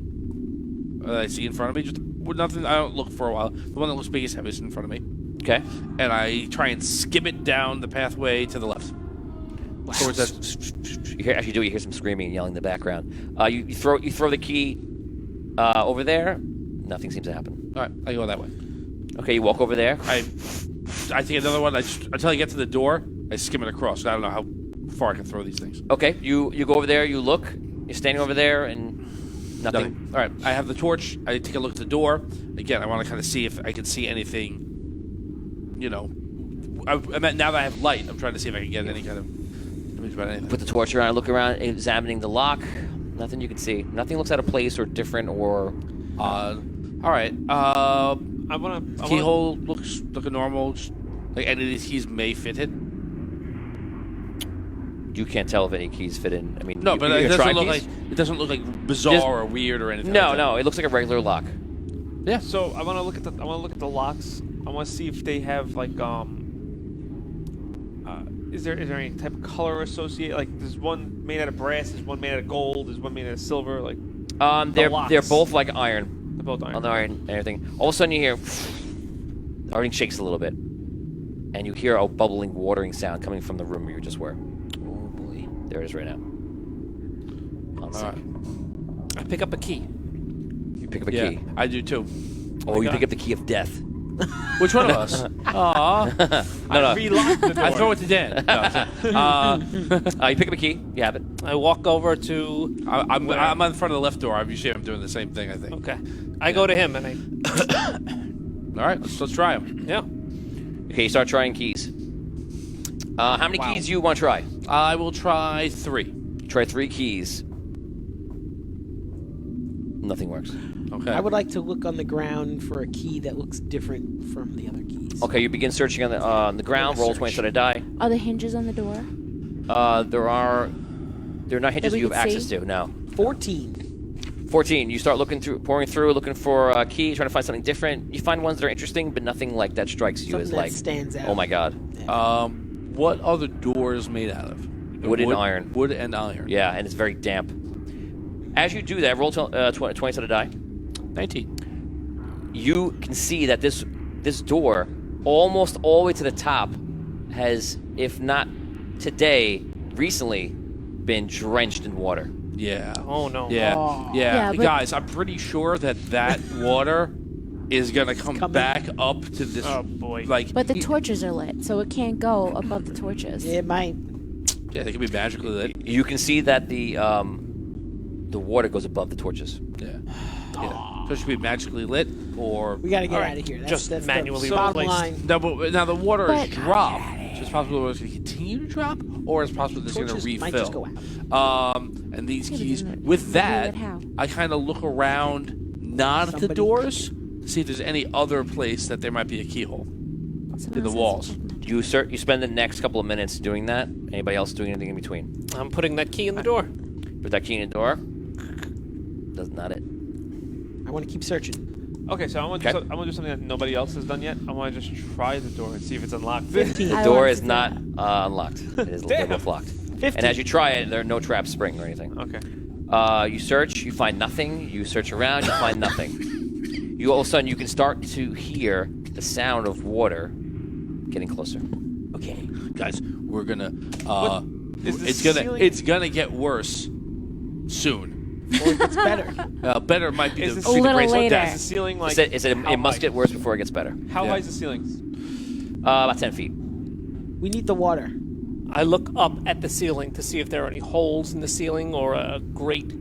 that I see in front of me. Just nothing. I don't look for a while. The one that looks biggest, heaviest in front of me.
Okay.
and I try and skim it down the pathway to the left. Towards that.
You hear some screaming and yelling in the background. You throw the key over there. Nothing seems to happen.
All right, I go that way.
Okay, you walk over there.
I take another one. Until I get to the door, I skim it across. I don't know how far I can throw these things.
Okay, you go over there. You look. You're standing over there, and nothing.
All right, I have the torch. I take a look at the door. Again, I want to kind of see if I can see anything. You know, now that I have light, I'm trying to see if I can get any kind of image about anything.
Put the torch around. Look around, examining the lock. Nothing you can see. Nothing looks out of place or different or.
All right. Keyhole looks normal. Just, like any of these keys may fit it.
You can't tell if any keys fit in. I mean,
No, but it
keys?
doesn't look like bizarre or weird or anything.
No,
like
no, it looks like a regular lock.
Yeah.
So I want to look at the locks. I want to see if they have like is there any type of color associated? Like there's one made out of brass, there's one made out of gold, there's one made out of silver. Like
They're both like iron.
they're both iron.
On the iron and everything. All of a sudden you hear everything shakes a little bit, and you hear a bubbling, watering sound coming from the room where you just were. Oh boy, there it is right now. On the side.
I pick up a key.
You pick up a key.
I do too.
Oh, you pick up the key of death.
Which one of us? Aww.
No.
Relock the door.
I throw it to Dan. No,
You pick up a key. You have it.
I walk over to.
I'm on the front of the left door. Obviously, I'm doing the same thing. I think.
Okay. I go to him and I.
All right, let's try them.
Yeah.
Okay, you start trying keys. How many keys do you want to try?
I will try 3.
You try 3 keys. Nothing works.
Okay.
I would like to look on the ground for a key that looks different from the other keys.
Okay, you begin searching on the ground. Roll 20-sided die.
Are the hinges on the door?
There are not hinges
we
you have
can
access
see?
to. No.
14.
14. You start pouring through, looking for a key, trying to find something different. You find ones that are interesting, but nothing like that strikes you
Something
as
that
like,
stands out.
oh my god.
What are the doors made out of?
Wood and iron.
Wood and iron.
Yeah, and it's very damp. As you do that, roll 20-sided die.
19.
You can see that this door, almost all the way to the top, has, if not today, recently been drenched in water.
Yeah.
Oh no.
Yeah.
Oh.
Yeah.
Yeah, but-
Guys, I'm pretty sure that water is gonna come
coming.
back up to this.
Oh boy.
Like.
But the torches are lit, so it can't go above the torches.
It might.
Yeah, they can be magically lit.
You can see that the water goes above the torches.
Yeah. Yeah. So it should be magically lit, or
We got to get
Alright,
out of here. That's,
just
that's
manually
the bottom
replaced.
line.
no, but now the water
But-
is dropped. So it's possible it's going to continue to drop, or it's possible it's going to
Torches
refill.
might just go out.
And these
Yeah, but
keys,
then it-
with that,
refill it how?
I kind of look around, not at the
Somebody-
doors, to see if there's any other place that there might be a keyhole in the walls.
You spend the next couple of minutes doing that. Anybody else doing anything in between?
I'm putting that key in the door.
Put that key in the door. That's not it.
I want to keep searching.
Okay, so I want to do something that nobody else has done yet. I want to just try the door and see if it's unlocked.
15.
The
I
door
want
is
to
not
do
unlocked. It is
Damn.
both locked.
15.
And as you try it, there are no traps spring or anything.
Okay.
You search, you find nothing. You search around, you find nothing. You all of a sudden you can start to hear the sound of water getting closer.
Okay.
Guys, we're gonna.
Is the
It's gonna get worse soon.
Or it gets better.
Better might be
Is
the
this-
A little
phrase.
later.
Is the ceiling like?
It must get worse before it gets better.
How
Yeah.
high is the ceilings?
About 10 feet.
We need the water.
I look up at the ceiling to see if there are any holes in the ceiling or a grate.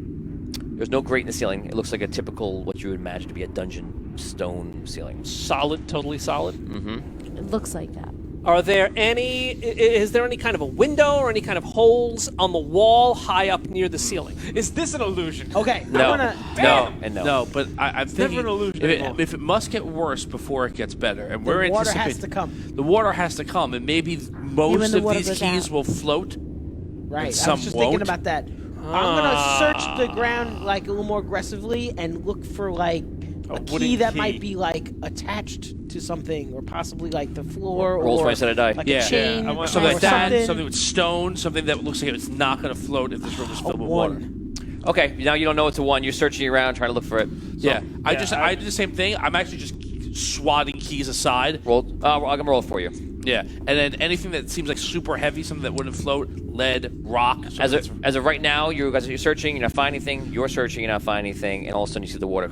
There's no grate in the ceiling. It looks like a typical, what you would imagine to be a dungeon stone ceiling.
Solid, totally solid.
Mm-hmm.
It looks like that.
Are there any? Is there any kind of a window or any kind of holes on the wall high up near the ceiling?
Is this an illusion?
Okay.
No.
I'm gonna.
No, and no.
No, but I'm thinking
never an illusion
if
anymore.
if it must get worse before it gets better, and
The
we're
water has
anticipating
to come.
the water has to come, and maybe most
the
of
water
these
goes
keys
out.
will float.
Right. I
some
was just
won't.
thinking about that. I'm gonna search the ground like a little more aggressively and look for like a key
wooden
that
key.
might be like attached to something, or possibly like the floor,
Roll
or
20-sided die.
like
Yeah.
a chain,
I want
Something
or
like that.
something.
Something with stone. Something that looks like it's not going to float if this room is filled with
one.
water.
Okay, now you don't know it's a one. You're searching around trying to look for it.
Yeah, I
yeah,
do the same thing. I'm actually just swatting keys aside.
Roll. I'm gonna roll it for you.
Yeah, and then anything that seems like super heavy, something that wouldn't float, lead, rock.
As of right now, you guys are searching. You're not finding anything. You're searching. You're not finding anything. And all of a sudden, you see the water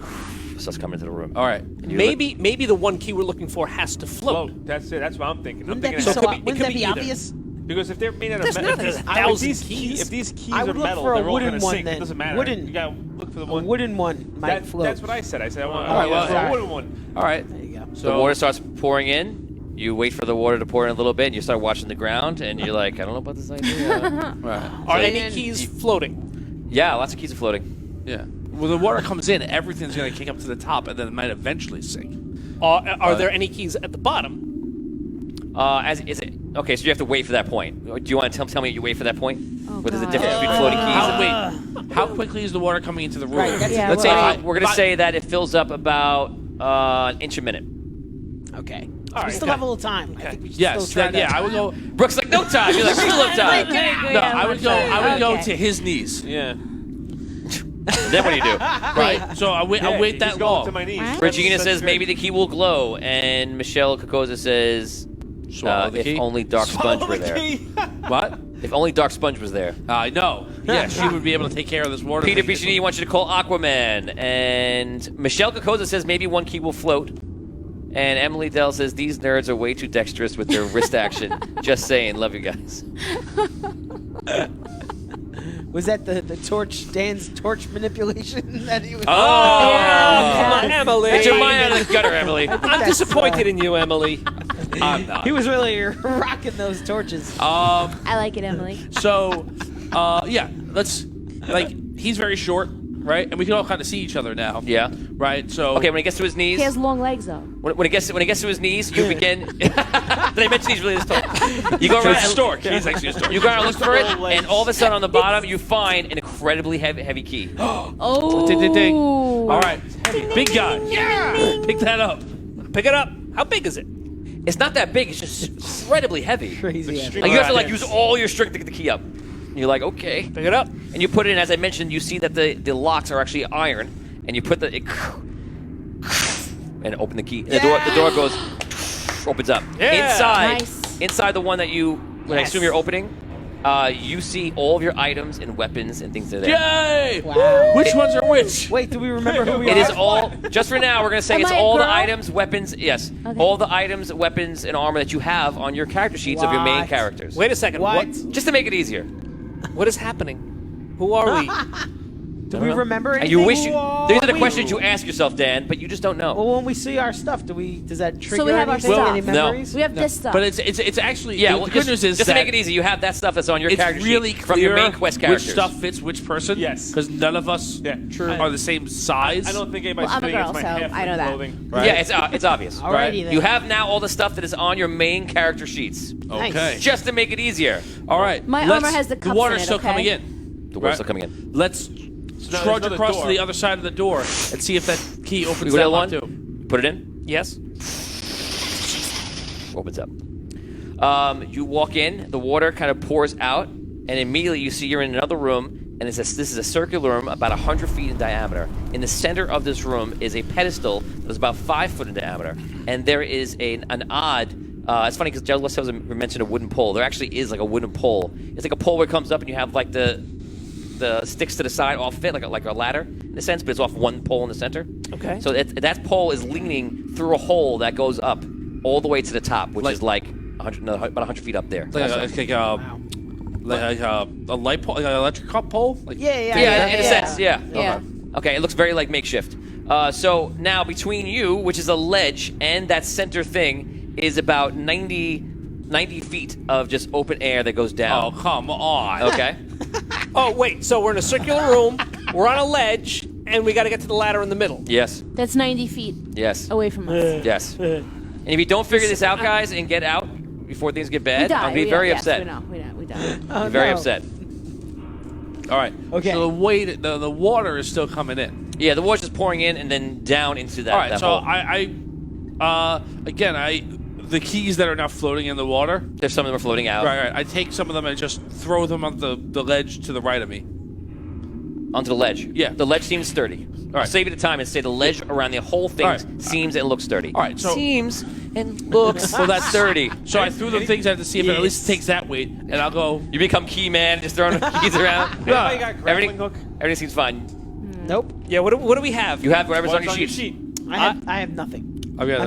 starts coming into the room.
All right.
Maybe the one key we're looking for has to float.
Float. That's it. That's what I'm thinking.
Wouldn't that be,
it
so,
could be-
wouldn't that be obvious?
Because if they're made out
There's
of
not
metal,
a thousand
if these keys
I
are
would look
metal,
for a
they're all
wooden
gonna
one
sink.
then.
It doesn't matter.
Wooden.
You gotta look for the
A
one.
wooden one might float.
That's what I said. I said I want
All right, well,
for a
yeah.
wooden one.
All right.
There you go.
The
So
water starts pouring in. You wait for the water to pour in a little bit, and you start watching the ground, and you're like, I don't know about this idea.
Right.
Are
So-
any keys floating?
Yeah, lots of keys are floating.
Yeah. When the water comes in, everything's going to kick up to the top, and then it might eventually sink.
Are there any keys at the bottom?
Okay, so you have to wait for that point. Do you want to tell me you wait for that point?
Oh,
What is the
God.
difference between floating keys?
How quickly is the water coming into the room?
Right, that's-
Yeah,
Let's say
well-
we're going to say that it fills up about an inch a minute.
Okay.
All
We
right,
still
okay.
have a little time. I think we should
Yes.
still try
Then, yeah.
that.
I would go.
Brooke's like, no time. You're like, we still have time.
No, I would go. I would go
Okay.
to his knees.
Yeah.
Then what do you do?
Right. So I wait. I wait that
He's going
long.
to my knees.
Right.
Regina
That's
says
good.
maybe the key will glow, and Michelle Kokoza says
Swallow the
if
key?
only Dark Sponge
Swallow
were
the
there.
key.
What?
If only Dark Sponge was there.
I know. Yeah, she would be able to take care of this water.
Peter
thing.
PCD wants you to call Aquaman, and Michelle Kokoza says maybe one key will float. And Emily Dell says these nerds are way too dexterous with their wrist action. Just saying, love you guys.
Was that the torch, Dan's torch manipulation that he was?
Oh,
Come on, Emily.
Get your mind out of the gutter, Emily.
I'm
That's,
disappointed in you, Emily.
I'm not.
He was really rocking those torches.
I like it, Emily.
So, yeah, let's he's very short, right? And we can all kind of see each other now.
Yeah.
Right. So
Okay, when he gets to his knees,
He has long legs, though.
when he gets to his knees, you begin. Did I mention he's really this tall? You go around.
He's a stork. He's actually a stork.
You go around and look for it,
Little legs.
and all of a sudden on the bottom you find an incredibly heavy key.
Oh.
Ding, ding, ding. All right, big guy. Yeah. Pick that up.
Pick it up. How big is it?
It's not that big. It's just incredibly heavy.
Crazy.
Extreme-
Like you have to
Right.
use all your strength to get the key up. And you're like, okay.
Pick it up.
And you put it in. As I mentioned, you see that the locks are actually iron, and you put and open the key. And the door goes opens up.
Yeah.
Inside the one that you I
Yes.
assume you're opening. You see all of your items and weapons and things that are there.
Yay!
Wow.
Which ones are which?
Wait, do we remember who we
It
are?
is all, just for now, we're going to say
Am
it's
I a
all the
girl?
items, weapons, yes.
Okay.
All the items, weapons, and armor that you have on your character sheets of your main
What?
characters.
Wait a second.
What?
Just to make it easier.
What is happening? Who are we?
Do we remember
And
anything?
you wish you, these are the
We-
questions you ask yourself, Dan, but you just don't know.
Well, when we see our stuff, does that trigger
we have our
anything,
stuff.
any
No.
memories?
We have this stuff.
But it's actually
Yeah,
the
well,
good
just,
news is
just to
that
make it easy, you have that stuff that's on your
it's
character
really
sheet
clear
from your main quest characters.
which stuff fits which person.
Yes.
because none of us are the same size.
I don't think anybody's
Well, I'm a
fitting into
girl,
my
so
half
I know that.
clothing.
Right?
Yeah, it's obvious.
Alrighty
right?
then.
You have now all the stuff that is on your main character sheets,
Nice.
Okay.
just to make it easier.
All right.
My
let's-
armor has the cups
water's
in it,
still
okay?
coming in.
The word's
Right.
still coming in.
Let's
now
trudge
there's
across
another
to the
door.
other side of the door and see if that key opens
You go
that
to the
lock
one?
too.
Put it in.
Yes.
Opens up. You walk in, the water kind of pours out, and immediately you see you're in another room, and this is a circular room about 100 feet in diameter. In the center of this room is a pedestal that is about 5 foot in diameter, and there is an odd. It's funny because Jello mentioned a wooden pole. There actually is like a wooden pole. It's like a pole where it comes up and you have like the sticks to the side off of it, like a ladder in a sense, but it's off one pole in the center.
Okay.
So that pole is leaning through a hole that goes up all the way to the top, which is like 100, about 100 feet up there.
Like a light pole, like an electric pole. Like,
Yeah, in a sense, yeah.
Yeah.
Okay, it looks very like makeshift. So now between you, which is a ledge, and that center thing is about 90 feet of just open air that goes
Oh,
down.
come on.
Okay.
Oh, wait. So we're in a circular room. We're on a ledge, and we got to get to the ladder in the middle.
Yes.
That's 90 feet
Yes.
away from us.
Yes. And if you don't figure this out, guys, and get out before things get
We
bad,
die.
I'll be
We
very
yes,
upset.
We know. We die.
Oh,
Very
no.
upset.
All right.
Okay.
So the water is still coming in.
Yeah, the water's just pouring in and then down into that.
All right.
that
So
hole.
the keys that are now floating in the water.
There's some of them are floating out.
Right. I take some of them and just throw them on the ledge to the right of me.
Onto the ledge.
Yeah.
The ledge seems sturdy. All
right.
Save it a time and say the ledge around the whole thing
All right.
seems and looks sturdy.
All right, so-
seems and looks sturdy.
So I threw the things. I have to see if it at least takes that weight, and I'll go.
You become key man, just throwing keys around.
Anybody got grappling
Everything,
hook?
everything seems fine.
Nope.
Yeah, what do we have?
You have whatever's
What's
on your sheet.
I have nothing.
I've got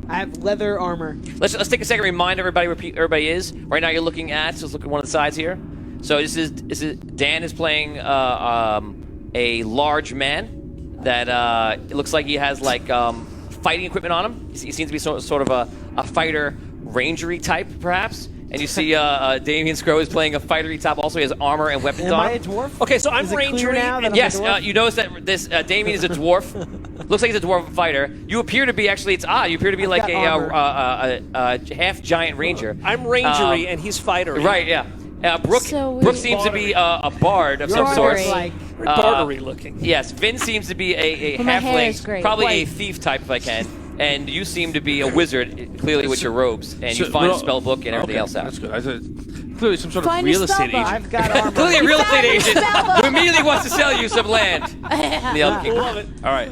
I have leather armor.
Let's take a second to remind everybody where everybody is. Right now you're looking at, so let's look at one of the sides here. So this is Dan is playing a large man that it looks like he has like fighting equipment on him. He seems to be sort of a fighter rangery type, perhaps. And you see Damien Scrow is playing a fightery type. Also, he has armor and weapons
Am
on
I a
him.
dwarf?
Okay, so I'm
Is it clear
rangery.
now that I'm
Yes,
a dwarf?
you notice that this Damien is a dwarf. Looks like he's a dwarf fighter. You appear to be actually. It's odd. You appear to be like a half giant ranger.
I'm rangery and he's fighter.
Right. Yeah. Brooke.
So
Brooke
we-
seems to be a bard of some sort.
Bartery.
Like,
Bartery looking.
Yes. Vin seems to be a
Well, my hair is
halfling,
great.
probably a
White.
thief type if I can. And you seem to be a wizard, clearly with your robes, and you
So-
find a
well,
spell book and everything
okay,
else out.
That's good. I said, clearly some sort of
Find a
real estate
spell book.
agent.
I've got armor.
Clearly, a real estate
found a
agent
spell
who
book.
immediately wants to sell you some land. The other king.
Love it.
All right.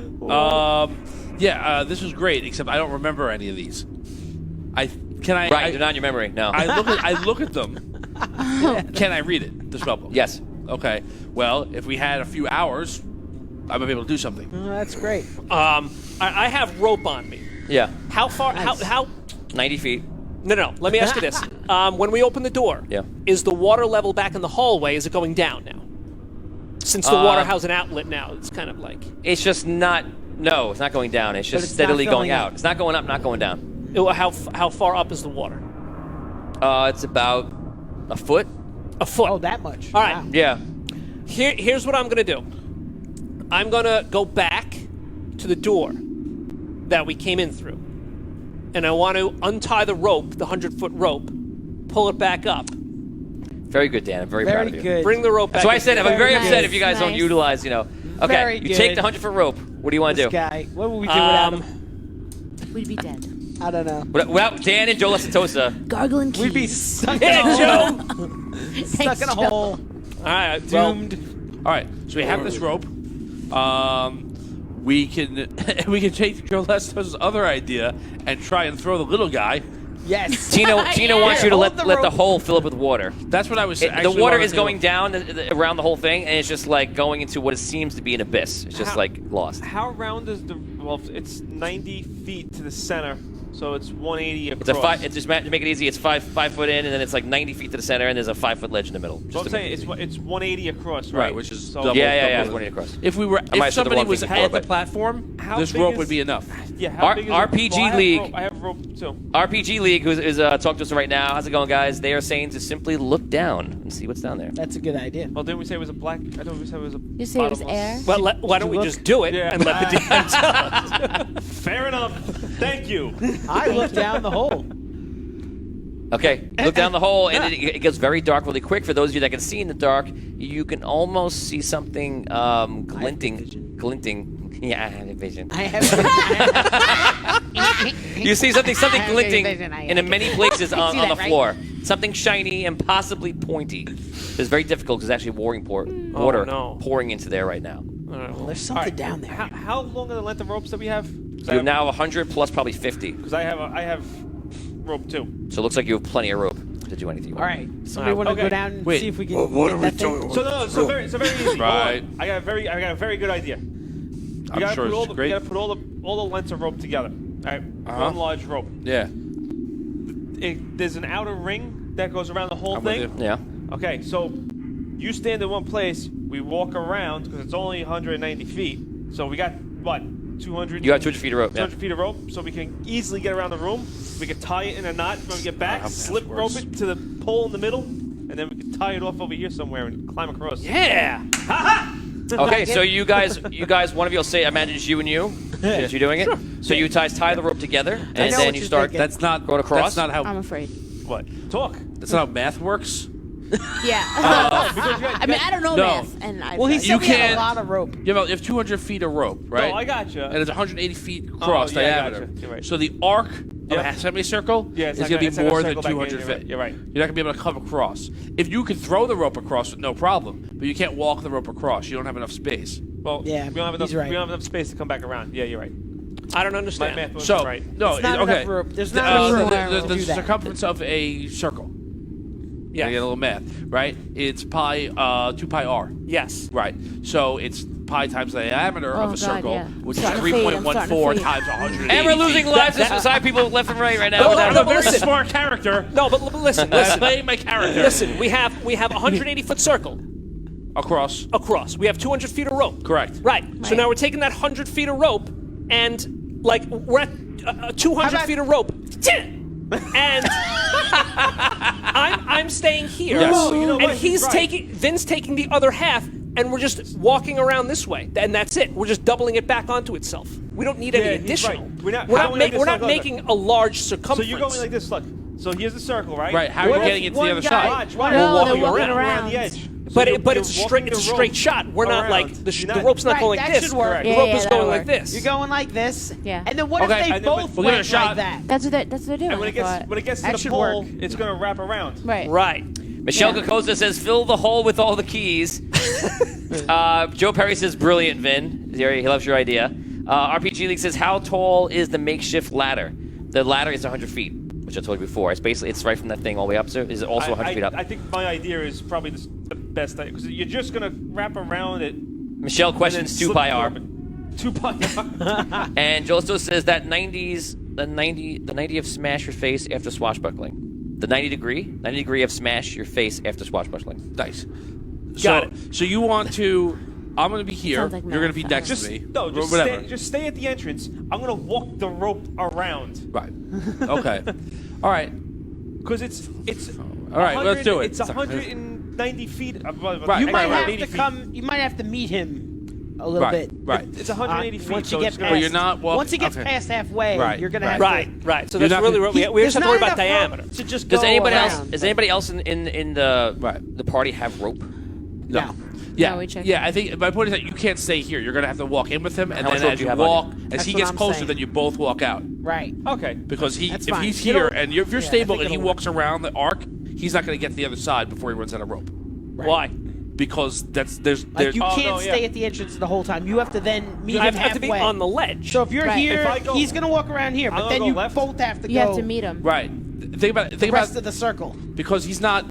This was great, except I don't remember any of these.
Right, they're not in your memory. No.
I look at them. Can I read it? The spell book.
Yes.
Okay. Well, if we had a few hours, I might be able to do something.
Oh, that's great.
I have rope on me.
Yeah.
How far? How?
90 feet.
No. Let me ask you this: when we open the door,
Yeah.
is the water level back in the hallway? Is it going down now? Since the water has an outlet now, it's kind of like
It's just not. No, it's not going down. It's just
it's not
steadily going
filling
out.
up.
It's not going up, not going down.
how far up is the water?
It's about a foot.
A foot.
Oh, that much.
All right.
Wow.
Yeah.
Here's what I'm gonna do. I'm gonna go back to the door that we came in through, and I want to untie the rope, the 100-foot rope, pull it back up,
Very good, Dan. I'm very proud
Very
of you.
good.
bring the rope back.
So I said I'm
in.
very
Nice,
upset if you guys don't
nice.
utilize, Okay,
Very
you take
good.
the 100-foot rope. What do you want to
This
do?
guy. What would we do without him?
We'd be dead.
I don't know.
Without Dan and Joe Lasatosa.
Gargling keys.
We'd be stuck
Hit
in
it,
a
Joe.
hole.
Thanks,
Stuck in a
Joe.
hole.
All right. Well,
Doomed.
All right. So we have this rope. We can take Joe Lester's other idea and try and throw the little guy.
Yes.
Tina wants you to
Hold
let
the
the
rope.
hole fill up with water.
That's what I was.
The
actually
water
wanted
is
to
going
do.
down around the whole thing, and it's just like going into what it seems to be an abyss. It's just
How-
like lost.
How round is the? Well, it's 90 feet to the center, so it's 180 across.
It's a five. It's just to make it easy. It's 5 foot in, and then it's like 90 feet to the center, and there's a 5-foot ledge in the middle.
So
just
I'm
to
saying
make it
it's
easy.
180 across, right?
Right, which is
so
double.
Yeah. It's
double.
180 across.
If we were,
I might
if
have said the
somebody
wrong
was
thing
at the
before,
platform,
How
this
big
rope
is-
would be enough.
Yeah. How big is
RPG
I have
League.
rope- I have rope too.
RPG League, who is talking to us right now. How's it going, guys? They are saying to simply look down and see what's down there.
That's a good idea.
Well, didn't we say it was a black? I thought we said it was a.
You say it was
bottomless.
air?
well, why don't we
look?
just do it
Yeah.
and let the DM tell us?
Fair enough. Thank you.
I looked down the hole.
Okay, look down the hole, and it gets very dark really quick. For those of you that can see in the dark, you can almost see something glinting. Yeah, I have a vision.
I have.
You see something
I have
glinting
vision, I
in
like
many
it.
places
I
on
see
the
that, right?
floor. Something shiny and possibly pointy. It's very difficult because there's actually water
no.
pouring into there right now.
There's something down there.
How long are the length of ropes that we have?
You have now 100 plus probably 50.
Because I have rope too.
So it looks like you have plenty of rope to do anything.
All right. Somebody want to
Okay.
go down and
Wait.
see if we can
Well, what
get
are we
that thing?
doing?
So very easy. Hold on.
Right.
I got a very good idea.
I'm sure it's
We
great.
gotta put all the lengths of rope together. All right. One large rope.
Yeah.
There's an outer ring that goes around the whole
I'm with
thing.
you.
Yeah.
Okay, so you stand in one place. We walk around because it's only 190 feet. So we got what 200.
You got 200 feet of rope.
200 feet of rope, so we can easily get around the room. We can tie it in a knot when we get back,
how math
slip rope
works.
it to the pole in the middle, and then we can tie it off over here somewhere and climb across.
Yeah.
Okay, so you guys, one of you will say, I imagine it's you and you, since you're doing it. So you guys tie the rope together, and
know
then
what
you
you're
start.
thinking.
That's not
Going across?
That's not
I'm
how.
afraid.
What? Talk.
That's not how math works.
Yeah. I mean, I don't know
No.
math, and I.
Well, he
You
said we had
can't-
a lot of rope.
You have 200 feet of rope, right?
No, I gotcha.
And it's 180 feet across
yeah, I
diameter.
gotcha. You're right.
So the arc of
Yeah.
a semicircle
Yeah,
is
it's
going to
not
be
gonna
more than
circle back in,
200
you're
feet.
right, you're right.
You're not going to be able to come across. If you could throw the rope across, no problem. But you can't walk the rope across. You don't have enough space.
Well,
Yeah,
we don't have enough.
he's right.
We don't have enough space to come back around. Yeah, you're right.
I don't
My
understand.
math wasn't
So
right.
no,
It's not
okay.
enough rope. There's not enough rope to
the
do that.
circumference of a circle.
Yeah.
I get a little math, right? It's pi 2 pi r.
Yes.
Right. So it's pi times the diameter of
Oh,
a
God,
circle,
yeah.
which is
Starting to fade, I'm starting to
3.14
fade.
times 180.
And we're losing
feet.
lives beside people left and right now.
No,
I'm
no,
a very
listen.
smart character.
No, but listen,
I
listen.
play my character.
Listen, we have a 180-foot circle
Across.
across. We have 200 feet of rope.
Correct.
Right. So
Right.
now we're taking that 100 feet of rope, and like we're at 200
about-
feet of rope, and I'm staying here,
Yes. Oh,
you know
and
what?
he's
Right.
taking Vin's taking the other half, and we're just walking around this way, and that's it. We're just doubling it back onto itself. We don't need
Yeah,
any
he's
additional.
right. We're not-
We're
how
not,
are we like
we're
this?
not
Look, look,
making a large
So
circumference.
you're going like this. Look. So here's the circle, right?
Right. How are you
What if
getting it to the
one
other
guy-
side?
Watch.
We're
No,
walking
they're walking
around.
around.
Around the edge. So
But
you're-
but
you're
it's
walking
straight.
the
It's a
rope
straight shot. We're not
around.
like the
You're not-
rope's not
Right,
going like
that
this.
should work.
The
Yeah,
rope
yeah,
is
that'll
going like
work.
this.
You're going like this.
Yeah.
And then what
Okay.
if they
And then
both
we'll give it a
went
shot.
like that?
That's what they're doing.
And when
I
it gets
thought.
when it gets to
That
the
should
pole,
work.
it's gonna wrap around.
Right.
Right.
Michelle
Yeah.
Kokoza says, fill the hole with all the keys. Joe Perry says, brilliant, Vin. He loves your idea. RPG League says, how tall is the makeshift ladder? The ladder is 100 feet, which I told you before. It's right from that thing all the way up. So is it also 100 feet up?
I think my idea is probably the best idea because you're just gonna wrap around it.
Michelle
and then
questions 2
slip
pi
the
r.
rope. 2 pi r.
And Joel still says that the 90 of smash your face after swashbuckling. The 90 degree of smash your face after swashbuckling.
Nice.
Got
So you want to? I'm going to be here.
Sounds like
You're going to be
math.
next
Just
to me.
no,
Or whatever.
just stay at the entrance. I'm gonna walk the rope around
Right. Okay. All right.
because it's
All right. Let's do it.
It's 190 feet.
Right,
You might
right,
have
right.
to come. You might have to meet him a little
Right.
bit.
Right.
It's 180 feet.
Once
so
you get
it's gonna-
past,
But you're not walking-
once he gets
okay.
past halfway,
Right,
you're gonna
right.
have
Right.
to.
Right. So
You're
that's
not
really
gonna-
we just have to worry about
There's not enough
diameter.
rope to just
Does
go
anybody
around.
else? Does anybody else in the party have rope?
No.
Yeah,
No, we checked.
yeah. I think my point is that you can't stay here. You're gonna have to walk in with him, and
How much
then
rope
as
do
you
you have on
walk,
you?
as
That's
he
what
gets
I'm
closer,
saying.
then you both walk out.
Right.
Okay.
Because
That's
if
fine.
he's
You
here
don't-
and if you're
yeah, I
stable
think
and he
it'll
walks around the arc, he's not gonna get to the other side before he runs out of rope.
Why?
Because there's
Like you
Oh,
can't
no, yeah.
stay at the entrance the whole time. You have to then meet
I
him
have to be
halfway.
on the ledge.
So if you're
Right.
here,
If I go-
he's gonna walk around here,
I'm
but
gonna
then
go
you
left.
both have to
You
go
have to meet him.
right. Think about it.
the
Think
rest
about
of the circle.
because he's not.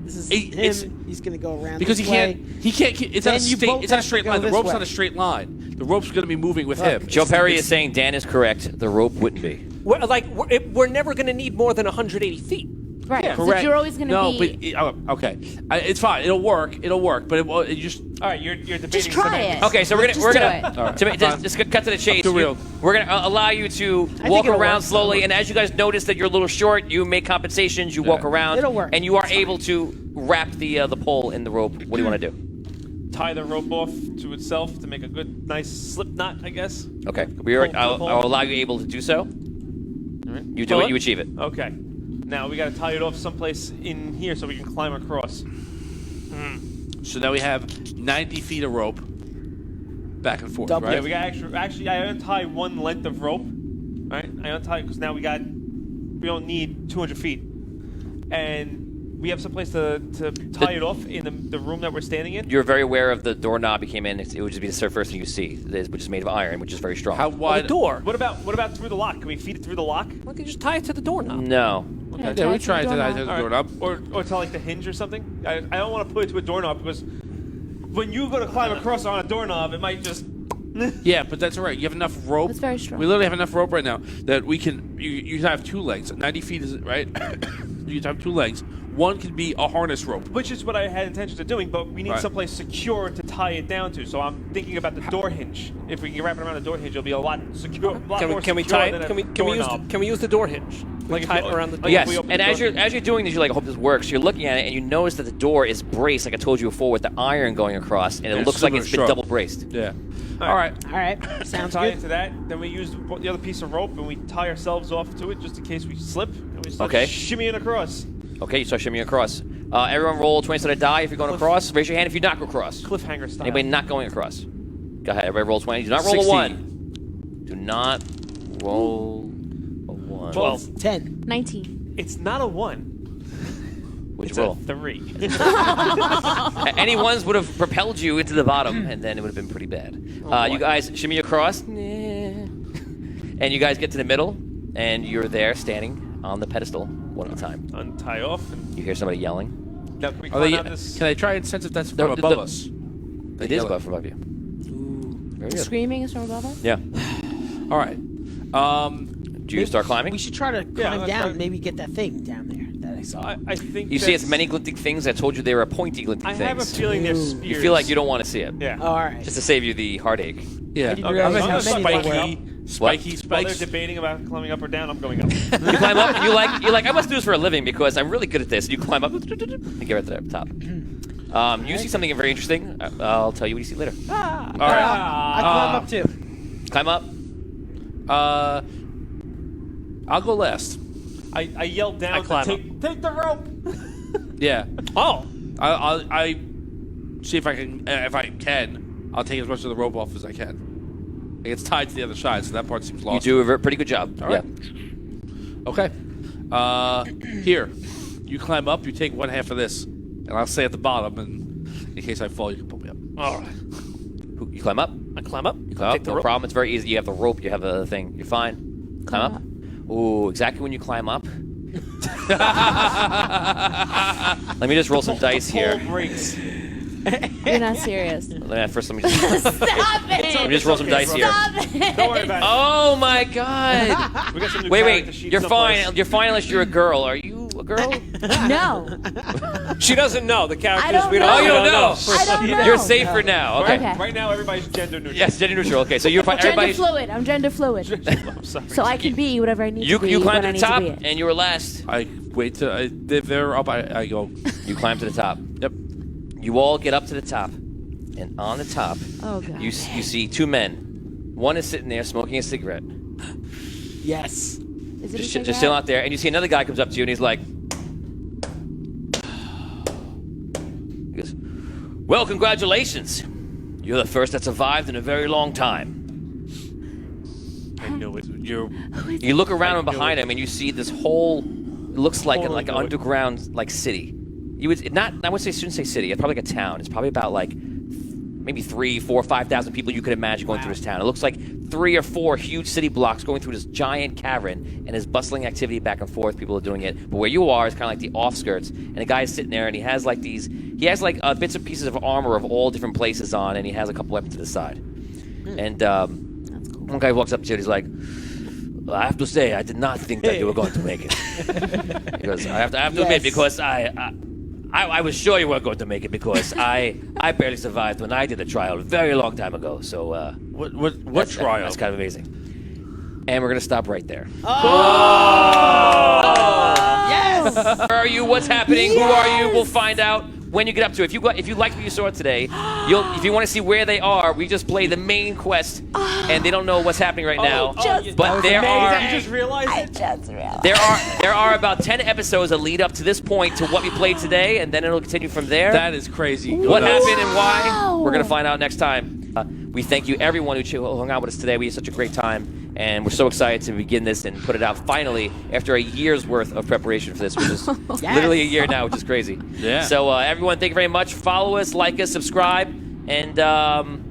This is
It's
him. He's gonna go around
because
this
he can't.
way.
He can't. It's not a
Then you
straight.
both
It's not a
have to
straight
go
line. The
this
rope's
way.
not a straight line. The rope's gonna be moving with
Look.
him.
Joe Perry
It's-
is saying Dan is correct. The rope wouldn't be.
We're never going to need more than 180 feet.
Right.
Yeah.
So
Correct.
you're always going to
no,
be.
but okay, it's fine. It'll work. It'll work. But it just
All right, you're debating.
Just try
semantics.
it.
Okay, so
Just do
we're
it.
gonna
All right,
to,
fine.
just cut to the chase.
Up to real.
We're gonna allow you to
think
walk
it'll
around
work.
slowly, and as you guys notice that you're a little short, you make compensations. You walk around,
It'll work.
and you are
It's fine.
able to wrap the pole in the rope. What do you want to do?
Tie the rope off to itself to make a good, nice slip knot, I guess.
Okay,
Pull the
I'll
pole.
allow you able to do so. You do
Pull
it.
it?
You achieve it.
Okay. Now we got to tie it off someplace in here so we can climb across.
so now we have 90 feet of rope back and forth,
Double.
right?
Yeah, we got actually I untie one length of rope. Right? I untie because now we don't need 200 feet, and we have someplace to tie it off in the room that we're standing in.
You're very aware of the doorknob you came in. It would just be the first thing you see, which is made of iron, which is very strong.
How
Well,
wide?
the door.
What about through the lock? Can we feed it through the lock?
Why don't you just tie it to the doorknob?
No.
Yeah,
tie
we
it to
tried
the
to
doorknob.
the
All right.
doorknob.
Or to like the hinge or something. I don't want to put it to a doorknob because when you go to climb across on a doorknob, it might just.
Yeah, but that's all right. You have enough rope.
That's very strong.
We literally have enough rope right now that we can. You have 2 legs. 90 feet is it, right? You have 2 legs. One could be a harness rope.
Which is what I had intentions of doing, but we need
Right.
someplace secure to tie it down to. So I'm thinking about the door hinge. If we can wrap it around the door hinge, it'll be a lot secure.
Can we tie it? Can we use the door hinge?
Like if
tie
we-
it around the door.
like
Yes,
we open
and
the
as
door.
you're doing this, you're like, I hope this works. You're looking at it, and you notice that the door is braced, like I told you before, with the iron going across, and it
it's
looks like
super
it's been
strong.
double braced.
Yeah. All right.
All right. Sounds
tie
good.
it to that. Then we use the other piece of rope and we tie ourselves off to it just in case we slip. And we start
Okay.
shimmying across.
Okay, you start shimmying across. Everyone roll 20-sided die if you're going across. Raise your hand if you not go across.
Cliffhanger style.
Anybody not going across? Go ahead. Everybody roll 20. Do not roll
16.
a 1. Do not roll a 1.
12.
10.
19.
It's not a 1.
What'd
It's
you roll?
a 3.
Any ones would have propelled you into the bottom, and then it would have been pretty bad. You guys shimmy across. And you guys get to the middle, and you're there standing on the pedestal one at a time.
Untie off. And
You hear somebody yelling.
now can we
Are they,
climb out this?
can I try and sense if that's
The-
from above
the-
us?
It is above you. Very
The
good.
screaming is from above us?
Yeah.
All right.
Do you start climbing?
We should try to climb
let's
down.
try-
Maybe get that thing down there that I saw.
I think
You see, it's many glinting things. I told you they were pointy glinting
I
things.
have a feeling they're spears.
You feel like you don't want to see it.
Yeah.
All right.
Just to save you the heartache.
Yeah.
I didn't
Okay,
realize
I'm
how
gonna
many there
spike
were.
up.
Spiky
While they're
spikes.
debating about climbing up or down, I'm going up.
You climb up, and you're like, I must do this for a living because I'm really good at this. And you climb up and get right to the top. You see something very interesting. I'll tell you what you see later.
Ah,
All right.
I climb up too.
Climb up.
I'll go last.
I yelled down
I climb
to take the rope.
Yeah.
Oh,
I see if I can. I'll take as much of the rope off as I can. It's tied to the other side, so that part seems
You
lost.
do a pretty good job.
All right. Okay. Here, you climb up. You take one half of this, and I'll stay at the bottom. And in case I fall, you can pull me up.
all right.
You climb up.
I climb up.
You climb up.
Take the
No
rope.
problem. It's very easy. You have the rope. You have the thing. You're fine. Climb up. Ooh, exactly when you climb up. Let me just roll some dice here.
Pole breaks.
You're not serious.
First, let me just
Stop it!
roll some dice here.
Stop it!
Don't worry about it.
Oh my God!
We got some new
Wait,
character sheets
you're
someplace.
fine. You're fine unless you're a girl. Are you a girl?
No.
She doesn't know the characters.
I don't
we don't.
know.
Oh, you don't know.
I don't know.
You're safer now. Okay.
Okay.
Right now, everybody's gender neutral.
Yes, gender neutral. Okay, so you're fine.
Gender
Everybody's.
fluid. I'm gender fluid.
I'm sorry.
So I can be whatever I need
You
to be
climb
when
to
I
the
need
top,
to be it.
and you were last.
I wait till if they're up. I go.
You climb to the top.
Yep.
You all get up to the top, and on the top,
Oh, God.
you see two men. One is sitting there smoking a cigarette,
Yes.
Is it
just still out there, and you see another guy comes up to you, and he's like, he goes, "Well, congratulations. You're the first that survived in a very long time."
I knew it.
You look around and behind him, and you see this whole. It looks like
Totally
an
know it.
underground like city. You would not. I would say shouldn't say city. It's probably like a town. It's probably about like maybe 3,000, 4,000, 5,000 people you could imagine going through this town. It looks like 3 or 4 huge city blocks going through this giant cavern, and there's bustling activity back and forth. People are doing it, but where you are is kind of like the offskirts. And the guy is sitting there, and he has like bits and pieces of armor of all different places on, and he has a couple weapons to the side. And one guy walks up to you, and he's like, "Well, I have to say, I did not think that you were going to make it." He goes, I have to admit, because I was sure you weren't going to make it because I barely survived when I did a trial a very long time ago. So
What trial?
That's kind of amazing. And we're gonna stop right there.
Yes.
Where are you? What's happening? Who are you? We'll find out when you get up to it. If you liked what you saw today, if you want to see where they are, we just play the main quest, and they don't know what's happening right now. But there are.
You just realized it?
There are about 10 episodes that lead up to this point to what we played today, and then it'll continue from there.
That is crazy.
What
Go nuts.
happened and why? We're going to find out next time. We thank you, everyone who hung out with us today. We had such a great time, and we're so excited to begin this and put it out finally after a year's worth of preparation for this, which is literally a year now, which is crazy.
Yeah.
So, everyone, thank you very much. Follow us, like us, subscribe, and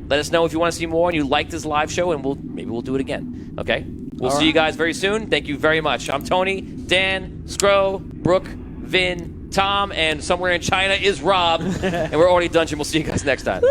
let us know if you want to see more and you like this live show, and maybe we'll do it again. Okay? We'll see you guys very soon. Thank you very much. I'm Tony, Dan, Scro, Brooke, Vin, Tom, and somewhere in China is Rob. And we're already done. We'll see you guys next time.